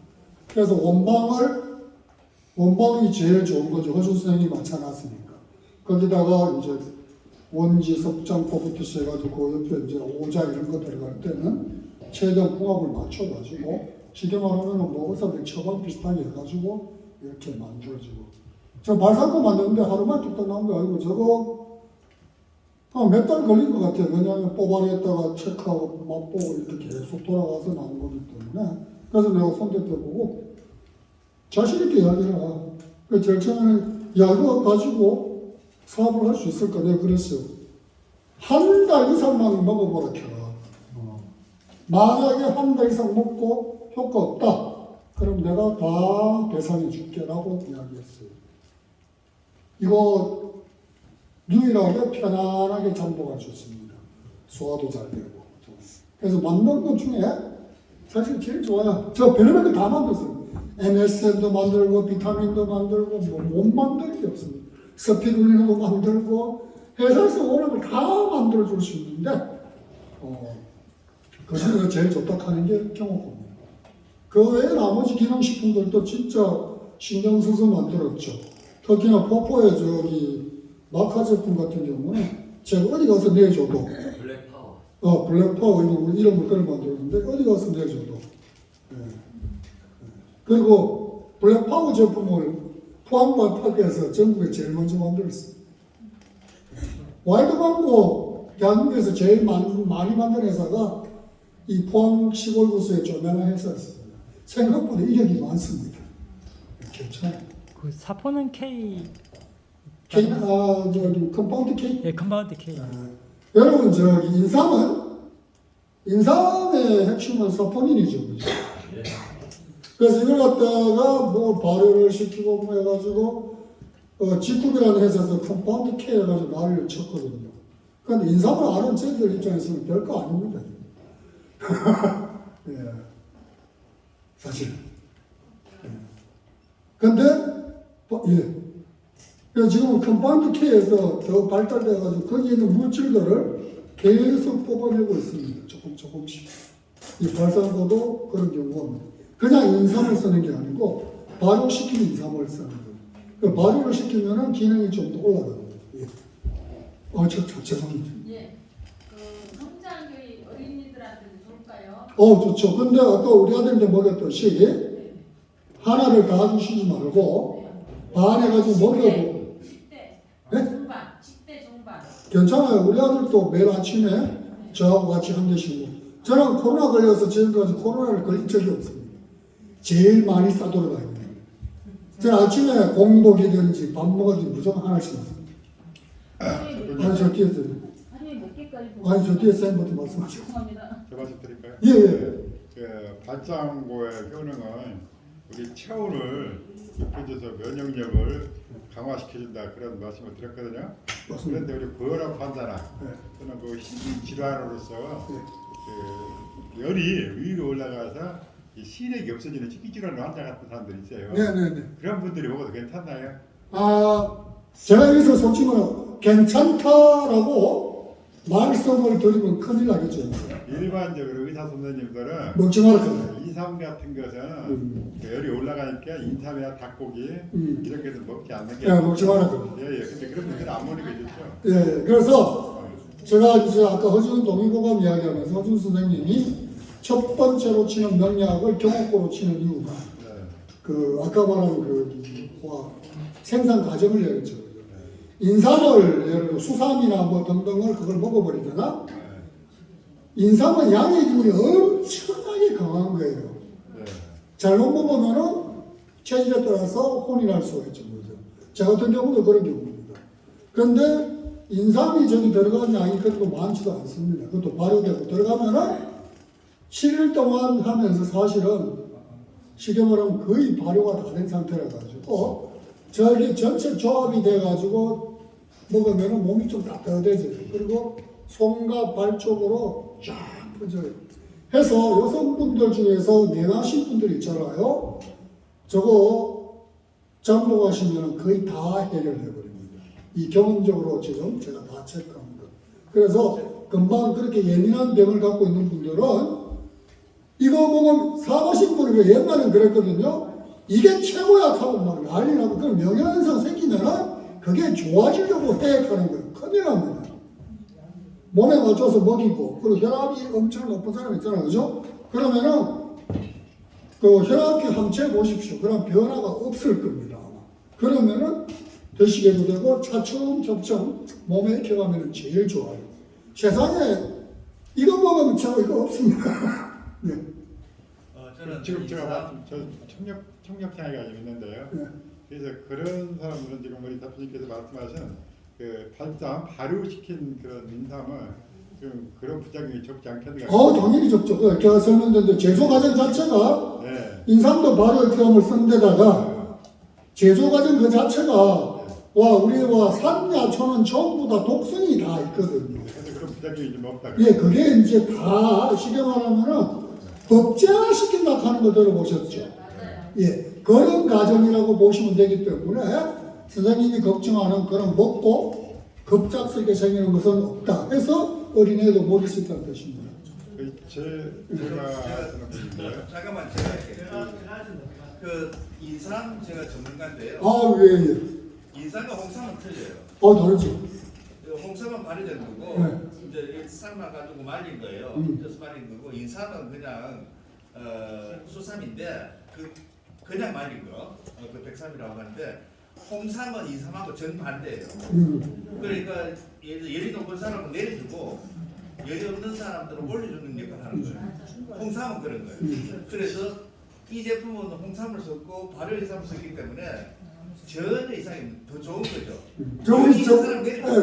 그래서 원방이 제일 좋은 거죠. 허준 선생님이 맞춰놨으니까. 거기다가 이제 원지, 섭장포부터 시작해가지고 그 옆에 이제 오자 이런 거 들어갈 때는 최대한 궁합을 맞춰가지고 쉽게 말하면 뭐 의사들 처방 비슷하게 해가지고 이렇게 만들어지고. 저 발상코 만드는데 하루만 뚝딱 나온 게 아니고 저거 몇 달 걸린 것 같아요. 왜냐하면 뽑아냈다가 체크하고 맛보고 이렇게 계속 돌아가서 나온 거기 때문에. 그래서 내가 손 대표보고 자신있게 이야기를 하고 제일 처음에는 야 이거 가지고 사업을 할 수 있을까 내가 그랬어요. 한 달 이상만 먹어보라 켜라. 만약에 한 달 이상 먹고 효과 없다. 그럼 내가 다 배상해 줄게 라고 이야기했어요. 이거 유일하게 편안하게 잠보가 좋습니다. 소화도 잘 되고. 그래서 만든 것 중에 사실 제일 좋아요. 저 별의별 거 다 만들었어요. MSM도 만들고 비타민도 만들고 뭐 못 만드는 게 없습니다. 스피루린도 만들고 회사에서 원하는 걸 다 만들어줄 수 있는데 그 중에 제일 좋다 하는 게 경호고입니다. 그 외에 나머지 기능식품들도 진짜 신경 써서 만들었죠. 특히나 포포의 저기 마카 제품 같은 경우는 제가 어디 가서 내줘도 블랙파워 블랙파워 이런 것들을 만들었는데 어디 가서 내줘도 그리고 블랙파워 제품을 포항과 파크에서 전국에 제일 먼저 만들었어요. 와일드망고 대한민국에서 제일 많이 만든 회사가 이 포항 시골구수의 조명한 회사였습니다. 생각보다 이력이 많습니다. 괜찮아요. 그 사포는 K. 저기 컴파운드 K? 예, 컴파운드 K. 여러분 저기 인삼의 핵심은 사포닌이죠, 그죠? 그래서 이걸 갖다가 뭐 발효를 시키고 뭐 해가지고 지쿠비라는 회사에서 컴파운드 K 해가지고 난리를 쳤거든요. 그런데 인삼을 아는 저희들 입장에서는 별거 아닙니다. 예. 사실. 근데 예. 그래서 지금 컴파운드 K에서 더 발달돼가지고 거기에 있는 물질들을 계속 뽑아내고 있습니다. 조금씩. 이 발산고도 그런 경우가 없습니다. 그냥 인삼을 쓰는 게 아니고 발효시킨 인삼을 쓰는 거예요. 그 발효를 시키면은 기능이 좀 더 올라갑니다. 예. 죄송합니다. 예. 그 성장교육 어린이들한테도 좋을까요? 좋죠. 근데 아까 우리 아들한테 먹였듯이 하나를 다 주시지 말고 반 해가지고 먹여보고. 10대 네? 중반, 10대 중반. 괜찮아요. 우리 아들도 매일 아침에 저하고 같이 한 대씩 먹고. 저는 코로나 걸려서 지금까지 코로나를 걸린 적이 없습니다. 제일 많이 싸돌아다닙니다. 제가 아침에 공복이든지 밥 먹어든지 무조건 하나씩 먹습니다. 아니 저 뒤에 있어요. 하루에 몇 개까지 아니 저 뒤에 쌤부터 말씀하세요. 죄송합니다. 제가 좀 드릴까요? 예. 그 발장고의 효능은 우리 체온을 높여줘서 면역력을 강화시켜준다 그런 말씀을 드렸거든요. 맞습니다. 그런데 우리 고혈압 환자나 네. 또는 그 신진 질환으로서 네. 그 열이 위로 올라가서 이 시력이 없어지는 식기 질환 환자 같은 사람들이 있어요. 네네네. 그런 분들이 먹어도 괜찮나요? 아, 제가 여기서 솔직히 말하면 괜찮다라고 말씀을 드리면 큰일 나겠죠. 일반적으로 의사 선생님들은 먹지 말아요. 인삼 같은 것은 그 열이 올라가니까 인삼이나 닭고기 이런 것은 먹지 않는 게 예, 먹지 말아요. 예, 근데 그런 분들은 안 먹는 게 좋죠. 예, 그래서 제가 이제 아까 허준 동의보감 이야기하면서 허준 선생님이 첫 번째로 치는 명약을 경옥고로 치는 이유가 네. 그 아까 말한 생산 과정을 얘기했죠. 인삼을 예를 들어 수삼이나 뭐 등등을 그걸 먹어버리잖아. 인삼은 양의 기운이 엄청나게 강한 거예요. 네. 잘못 먹으면은 체질에 따라서 혼이 날 수가 있죠. 저 같은 경우도 그런 경우입니다. 그런데 인삼이 저기 들어간 양이 그렇게 많지도 않습니다. 그것도 발효되고 들어가면은 7일 동안 하면서 사실은 쉽게 말하면 거의 발효가 다 된 상태라 가지고 저기 전체 조합이 돼 가지고 먹으면은 몸이 좀 따뜻해져요. 그리고 손과 발 쪽으로 쫙 퍼져요. 해서 여성분들 중에서 내나신 분들 있잖아요. 저거 잠복하시면 거의 다 해결해 버립니다. 이 경험적으로 지금 제가 다 체크합니다. 그래서 금방 그렇게 예민한 병을 갖고 있는 분들은 이거 먹으면 사가신 분이 옛날엔 그랬거든요. 이게 최고야 하고 막 난리 나고 그 명예현상 생기면은 그게 좋아지려고 해액하는 거예요. 큰일 납니다. 몸에 맞춰서 먹이고 그리고 혈압이 엄청 높은 사람 있잖아요. 그죠? 그러면은 그 혈압계 함체 보십시오. 그런 변화가 없을 겁니다. 아마. 그러면은 드시게도 되고 차츰차츰 몸에 익혀가면 제일 좋아요. 세상에 이거 먹으면 최고 이거 없습니다. 네. 지금 제가 청력 장애가 좀 있는데요. 네. 그래서 그런 사람들은 지금 우리 대표님께서 말씀하신 그 발효시킨 그런 인삼은 좀 그런 부작용이 적지 않겠는가? 당연히 적죠. 제가 설명드렸는데 제조 과정 자체가 네. 인삼도 발효액을 쓴 데다가 제조 과정 그 자체가 우리와 산야초는 전부 다 독성이 다 있거든요. 그래서 그런 부작용이 좀 없다. 예, 그게 이제 다 쉽게 말하면은 법제화시킨다 하는 거 들어보셨죠? 예, 그런 과정이라고 보시면 되기 때문에 선생님이 걱정하는 그런 먹고 급작스럽게 생기는 것은 없다. 해서 어린애도 먹일 수 있다는 뜻입니다. 제가 하는 분인데요. 잠깐만 제가 할게요. 그 인삼 제가 전문가인데요. 예. 인삼과 홍삼은 틀려요. 다르죠. 홍삼은 발효된 거고 네. 이제 삶아 가지고 말린 거예요. 그래서 말린 거고 인삼은 그냥 수삼인데 그냥 말린 거. 그 백삼이라고 하는데 홍삼은 인삼하고 정반대예요. 그러니까 열이 높은 사람은 내려주고 열이 없는 사람들은 올려주는 역할을 하는 거예요. 홍삼은 그런 거예요. 그래서 이 제품은 홍삼을 썼고 발효 인삼을 썼기 때문에 전혀 이상이 더 좋은 거죠.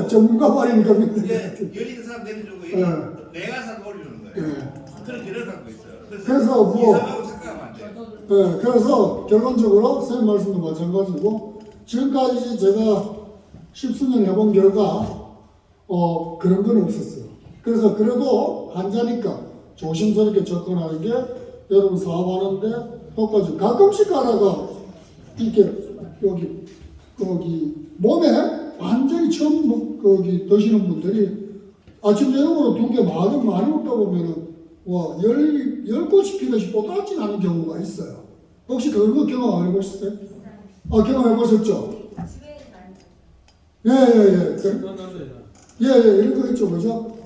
전문가 말인 겁니다. 열 있는 사람 내려주고 내가 사람 올려주는 거예요. 그런 기를 갖고 있어요. 그래서 뭐 이상하고 착각하면 안 돼요. 그래서 결론적으로 선생님 말씀도 마찬가지고 지금까지 제가 십수년 해본 결과 그런 건 없었어요. 그래서 그래도 환자니까 조심스럽게 접근하는 게 여러분 사업하는데 효과죠. 가끔씩 가다가 이렇게 거기 몸에 완전히 처음 거기 드시는 분들이 아침 저녁으로 2개 많이 먹다 보면은 열 꽃이 피듯이 뽀얗지 않은 경우가 있어요. 혹시 그거 경험 안 해보셨어요? 경험해보셨죠? 예. 이런 거 있죠, 그죠?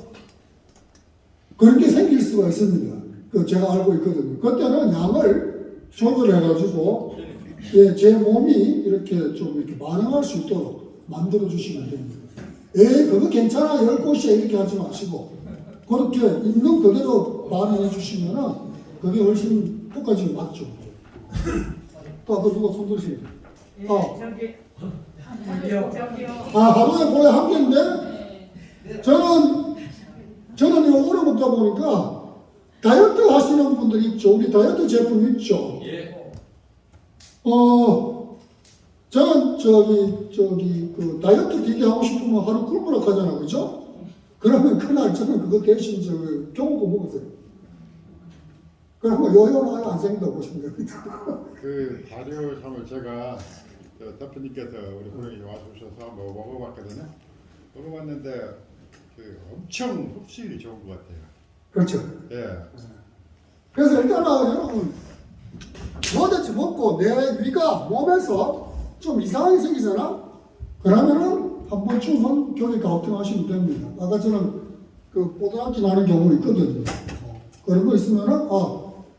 그런 게 생길 수가 있습니다. 제가 알고 있거든요. 그때는 양을 조절해가지고, 제 몸이 이렇게 좀 이렇게 반응할 수 있도록 만들어주시면 됩니다. 그거 괜찮아, 10곳이야, 이렇게 하지 마시고, 그렇게 있는 그대로 반응해 주시면은, 그게 훨씬 효과적이 맞죠. 또 아까 누가 손 드시죠? 하루에 거의 한 개인데, 저는 이거 오래 먹다 보니까 다이어트 하시는 분들 있죠. 우리 다이어트 제품 있죠. 저는 그 다이어트 되게 하고 싶으면 하루 굶으라 하잖아, 그죠? 그러면 그날 저는 그거 대신 경호고 먹었어요. 그러면 요요는 아예 안 생긴다고 보시면 됩니다. 그 발효삼을 제가 대표님께서 우리 고객님 와주셔서 한번 먹어봤거든요. 먹어봤는데 그 엄청 흡수율이 좋은 것 같아요. 그렇죠. 예. 그래서 일단은 여러분 뭐든지 먹고 내 위가 몸에서 좀 이상하게 생기잖아? 그러면은 한 번쯤은 교리 가우팅하시면 됩니다. 아까 저는 그 뽀드락기 나는 경우 있거든요. 그런 거 있으면은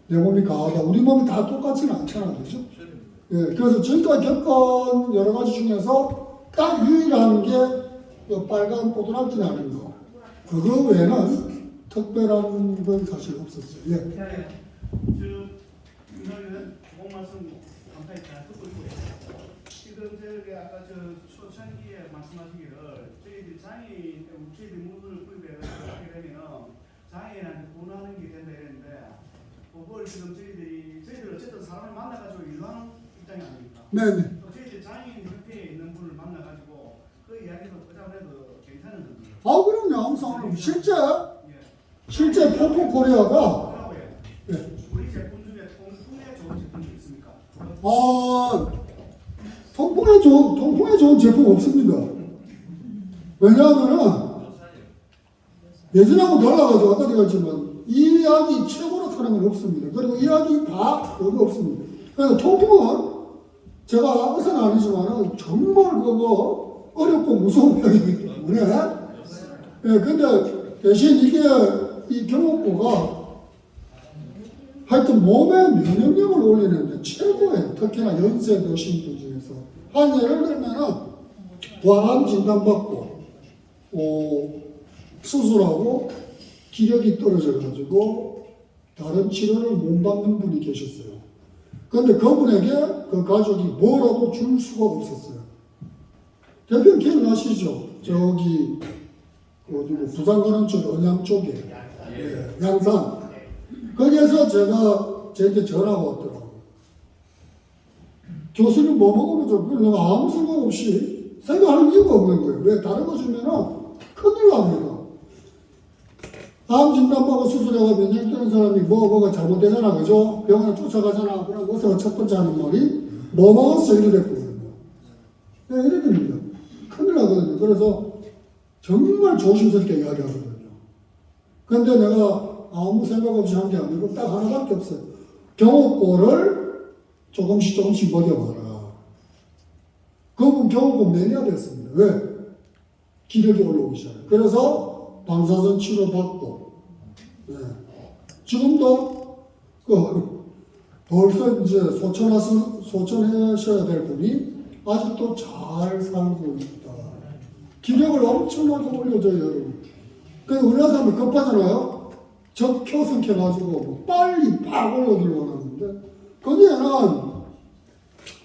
내 몸이 강하다. 우리 몸이 다 똑같지는 않잖아, 그렇죠? 예, 그래서 지금까지 겪은 여러 가지 중에서 딱 유일한 게 그 빨간 뽀드락기 나는 거. 그거 외에는 특별한 건 사실 없었어요. 예. 윤석열은 좋은 말씀 감사히 잘 듣고 있고요. 지금 저기 아까 초창기에 말씀하시기를 저희들이 장애인 저희들이 물을 구입해 하게 되면 장애인한테 권하는 게 된다 이랬는데 그걸 지금 저희들 어쨌든 사람을 만나가지고 일하는 입장이 아닙니까? 네네. 저희들 장애인 협회에 있는 분을 만나가지고 그 이야기도 그자고 괜찮은 겁니다. 그럼요. 항상 예. 실제 포포 코리아가 그러고요. 예. 우리 제품 중에 통풍에 좋은 제품이 있습니까? 통풍에 좋은 제품 없습니다. 왜냐하면은 예전하고 달라가지고 아까 제가 했지만 이 약이 최고로 타는 건 없습니다. 그리고 이 약이 다 여기 없습니다. 그래서 통풍은 제가 의사는 아니지만은 정말 그거 어렵고 무서운 병이기 때문에 예, 근데 대신 이게 이 경호고가 하여튼 몸의 면역력을 올리는데 최고예요. 특히나 연세 드신 분 중에서. 한 예를 들면은 과암 진단받고 수술하고 기력이 떨어져가지고 다른 치료를 못 받는 분이 계셨어요. 근데 그분에게 그 가족이 뭐라도 줄 수가 없었어요. 대표님 기억나시죠? 저기 부산 가는 쪽 언양 쪽에 양산 거기에서 저한테 전화가 왔더라고요. 교수님 뭐 먹으면 좋고 내가 아무 생각 없이 생각하는 이유가 없는 거예요. 왜? 다른 거 주면은 큰일 납니다. 암 진단받고 수술해가 면역되는 사람이 뭐가 잘못되잖아, 그죠? 병원에 쫓아가잖아. 그럼 의사가 첫 번째 하는 말이 뭐 먹었어? 이래 됐거든요. 네, 이래 됩니다. 큰일 나거든요. 그래서 정말 조심스럽게 이야기하거든요. 근데 내가 아무 생각 없이 한 게 아니고 딱 하나밖에 없어요. 경호고를 조금씩 먹여봐라. 그분 경호고 매니아 됐습니다. 왜? 기력이 올라오기 시작해요. 그래서 방사선 치료받고 지금도 벌써 이제 소천하셔야 될 분이 아직도 잘 살고 있다. 기력을 엄청나게 올려줘요, 여러분. 근데 우리나라 사람들 급하잖아요. 적효성 켜가지고 빨리 팍 올라오길 원하는데 거기에는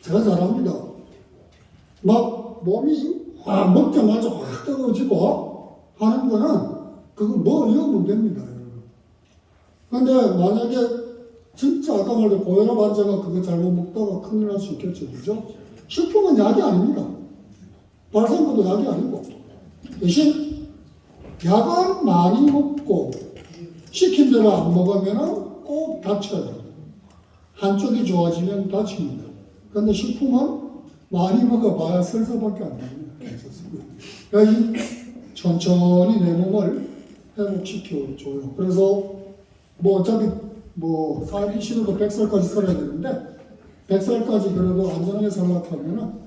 제가 잘합니다. 막 몸이 확 먹자마자 확 뜨거워지고 하는 거는 그거 뭐 이러면 됩니다. 근데 만약에 진짜 아까 말한 고혈압 환자가 그거 잘못 먹다가 큰일 날 수 있겠죠, 그죠? 식품은 약이 아닙니다. 발생부도 약이 아니고 대신 약은 많이 먹고 시킨 대로 안 먹으면 꼭 다쳐요. 한쪽이 좋아지면 다칩니다. 근데 식품은 많이 먹어봐야 설사밖에 안 됩니다. 그래서 천천히 내 몸을 회복시켜줘요. 그래서 뭐 어차피 뭐 살이시는 100살까지 살아야 되는데 100살까지 그래도 안전하게 살려고 하면은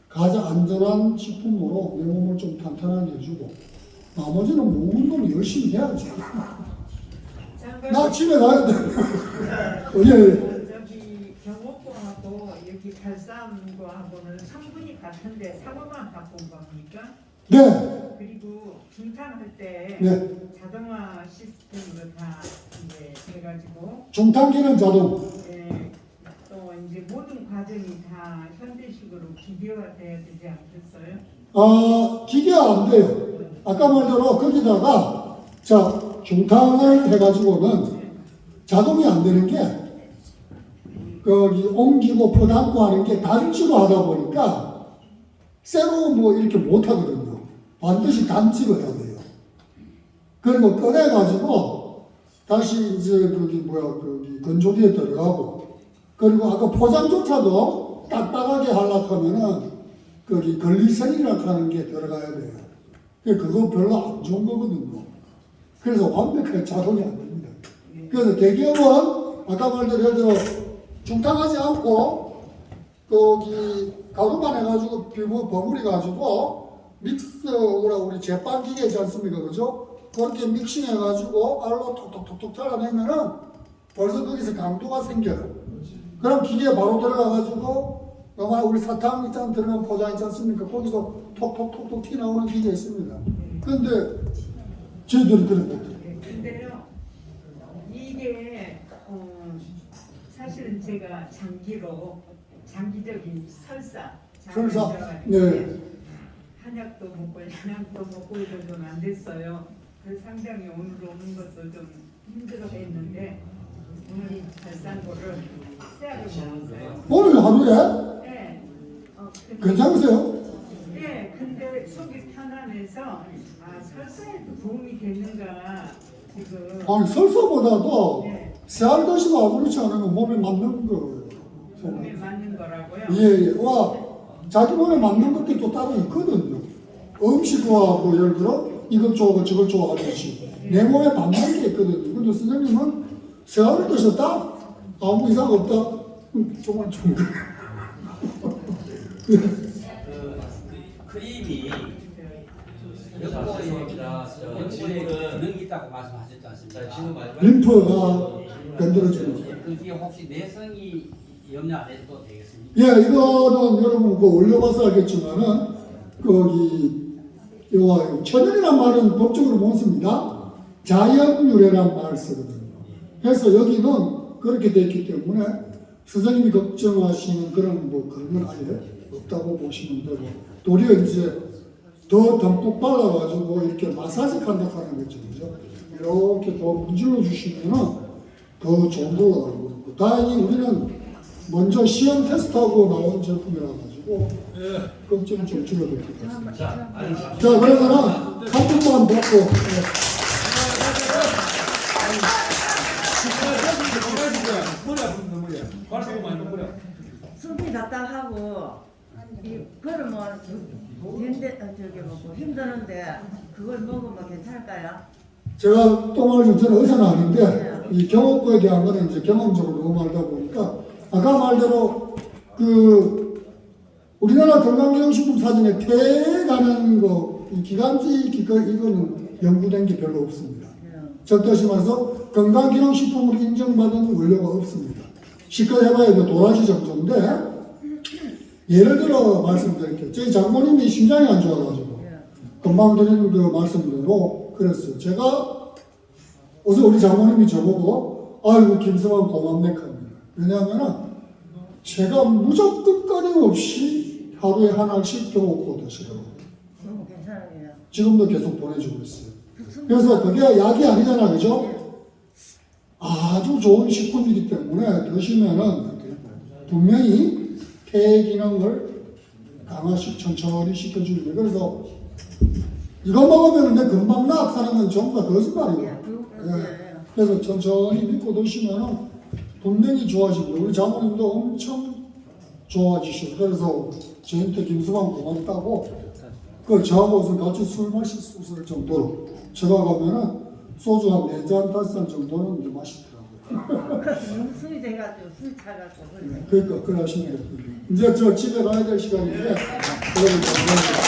가장 안전한 식품으로 내 몸을 좀 탄탄하게 해주고 나머지는 몸 운동을 열심히 해야죠. 나 집에 가야 돼. 예. 저기 경호권하고 여기 발사함과하고는 성분이 같은데 사고만 바꾼 겁니까? 네. 그리고 중탕할 때 네. 자동화 시스템으로 다 이제 돼가지고 중탕기는 자동. 또 이제 모든 과정이 다 현대식으로 기계화 돼야 되지 않겠어요? 기계화 안 돼요. 아까 말대로 거기다가 중탕을 해가지고는 자동이 안 되는 게 거기 옮기고 퍼담고 하는 게 단지로 하다 보니까 새로 뭐 이렇게 못 하거든요. 반드시 단지로 해야 돼요. 그리고 꺼내가지고 다시 이제 거기 건조기에 들어가고, 그리고 아까 포장조차도 딱딱하게 하려고 하면은 거기 글리세린이라고 하는 게 들어가야 돼요. 그거 별로 안 좋은 거거든요. 그래서 완벽하게 작동이 안 됩니다. 그래서 대기업은 아까 말대로 예를 들어 중탕하지 않고 거기 가루만 해가지고 버무리 가지고 믹스라 우리 제빵 기계 있지 않습니까, 그죠? 그렇게 믹싱해가지고 알로 톡톡톡톡 잘라내면은 벌써 거기서 강도가 생겨요. 그럼 기계에 바로 들어가가지고 아마 우리 사탕 있잖아 들어간 포장 있지 않습니까? 거기서 톡톡톡톡 튀 나오는 기계 있습니다. 근데 저희들은 그래 못해요. 근데요, 이게 사실은 제가 장기적인 설사, 네. 한약도 먹고 양약도 먹고 이러면 안 됐어요. 그래서 상당히 오늘 오는 것도 좀 힘들어했는데 오늘 잘 싼 거를 세약을 먹었어요. 오늘 하루에? 네. 괜찮으세요? 네, 근데 속이 편안해서 설사에도 도움이 되는가 지금. 아니 설사보다도 네. 새알 드시고 아무렇지 않으면 몸에 맞는 거예요. 몸에 맞는 거라고요? 예. 와, 자기 몸에 맞는 것들이 또 따로 있거든요. 음식과 뭐 예를 들어 이것 좋아하고 저것 좋아하듯이 내 몸에 맞는 게 있거든요. 근데 선생님은 새알을 드셨다? 아무 이상 없다? 정말 좋은 거예요. 크림이 여보입니다. 기능이 있다고 말씀하셨지 않습니까? 지금 말씀 림프가 건드려지고. 그게 혹시 내성이 염려 안 해도 되겠습니까? 예, 이거는 여러분 올려봐서 알겠지만은 요 천연이란 말은 법적으로 못 씁니다. 자연유래란 말을 쓰거든요. 그래서 여기는 그렇게 되어 있기 때문에 선생님이 걱정하시는 그런 그런 건 아예 없다고 보시면 되고, 도리어 이제 더 듬뿍 발라가지고 이렇게 마사지 한다고 하는 거죠. 그죠? 이렇게 더 문질러 주시면은 더 좋은 걸로 알고 있고, 다행히 우리는 먼저 시험 테스트하고 나온 제품이라 가지고 걱정 좀 줄여드릴 것 같습니다. 자, 그러면은 한 분만 받고. 숨이 답답하고 이 걸으면 힘드는데 그걸 먹으면 괜찮을까요? 제가 또 말하자면 저는 의사는 아닌데 이 경험과에 대한 거는 이제 경험적으로 너무 말다 보니까 아까 말대로 우리나라 건강기능식품 사진에 폐가는 이 기관지 이거는 연구된 게 별로 없습니다. 적다시 말해서 건강기능식품으로 인정받은 원료가 없습니다. 실컷 해봐야 도라지 정도인데, 예를 들어 말씀드릴게요. 저희 장모님이 심장이 안 좋아가지고 금방 드린 말씀대로 그랬어요. 제가 어서 우리 장모님이 저보고 아이고 김성환 고맙네 합니다. 왜냐하면 제가 무조건 끊임없이 하루에 하나씩 겨우고 드시더라고요. 너무 괜찮아요. 지금도 계속 보내주고 있어요. 그래서 그게 약이 아니잖아, 그죠? 아주 좋은 식품이기 때문에 드시면은 분명히 폐 기능을 천천히 시켜주는 거예요. 그래서 이거 먹으면 내 금방 나타나는 건 전부 다 거짓말이에요. 예. 그래서 천천히 믿고 드시면은 분명히 좋아집니다. 우리 장모님도 엄청 좋아지시고, 그래서 저한테 김수만 고맙다고 저하고 우선 같이 술 마실 수 있을 정도로 제가 가면은 소주 한 4잔, 5잔 정도는 이제 마시더라고요. 숨이 돼가지고 숨이 차가지고 그러니까 그래 하시면 돼요. 이제 저 집에 가야 될 시간인데 그러면 감사합니다.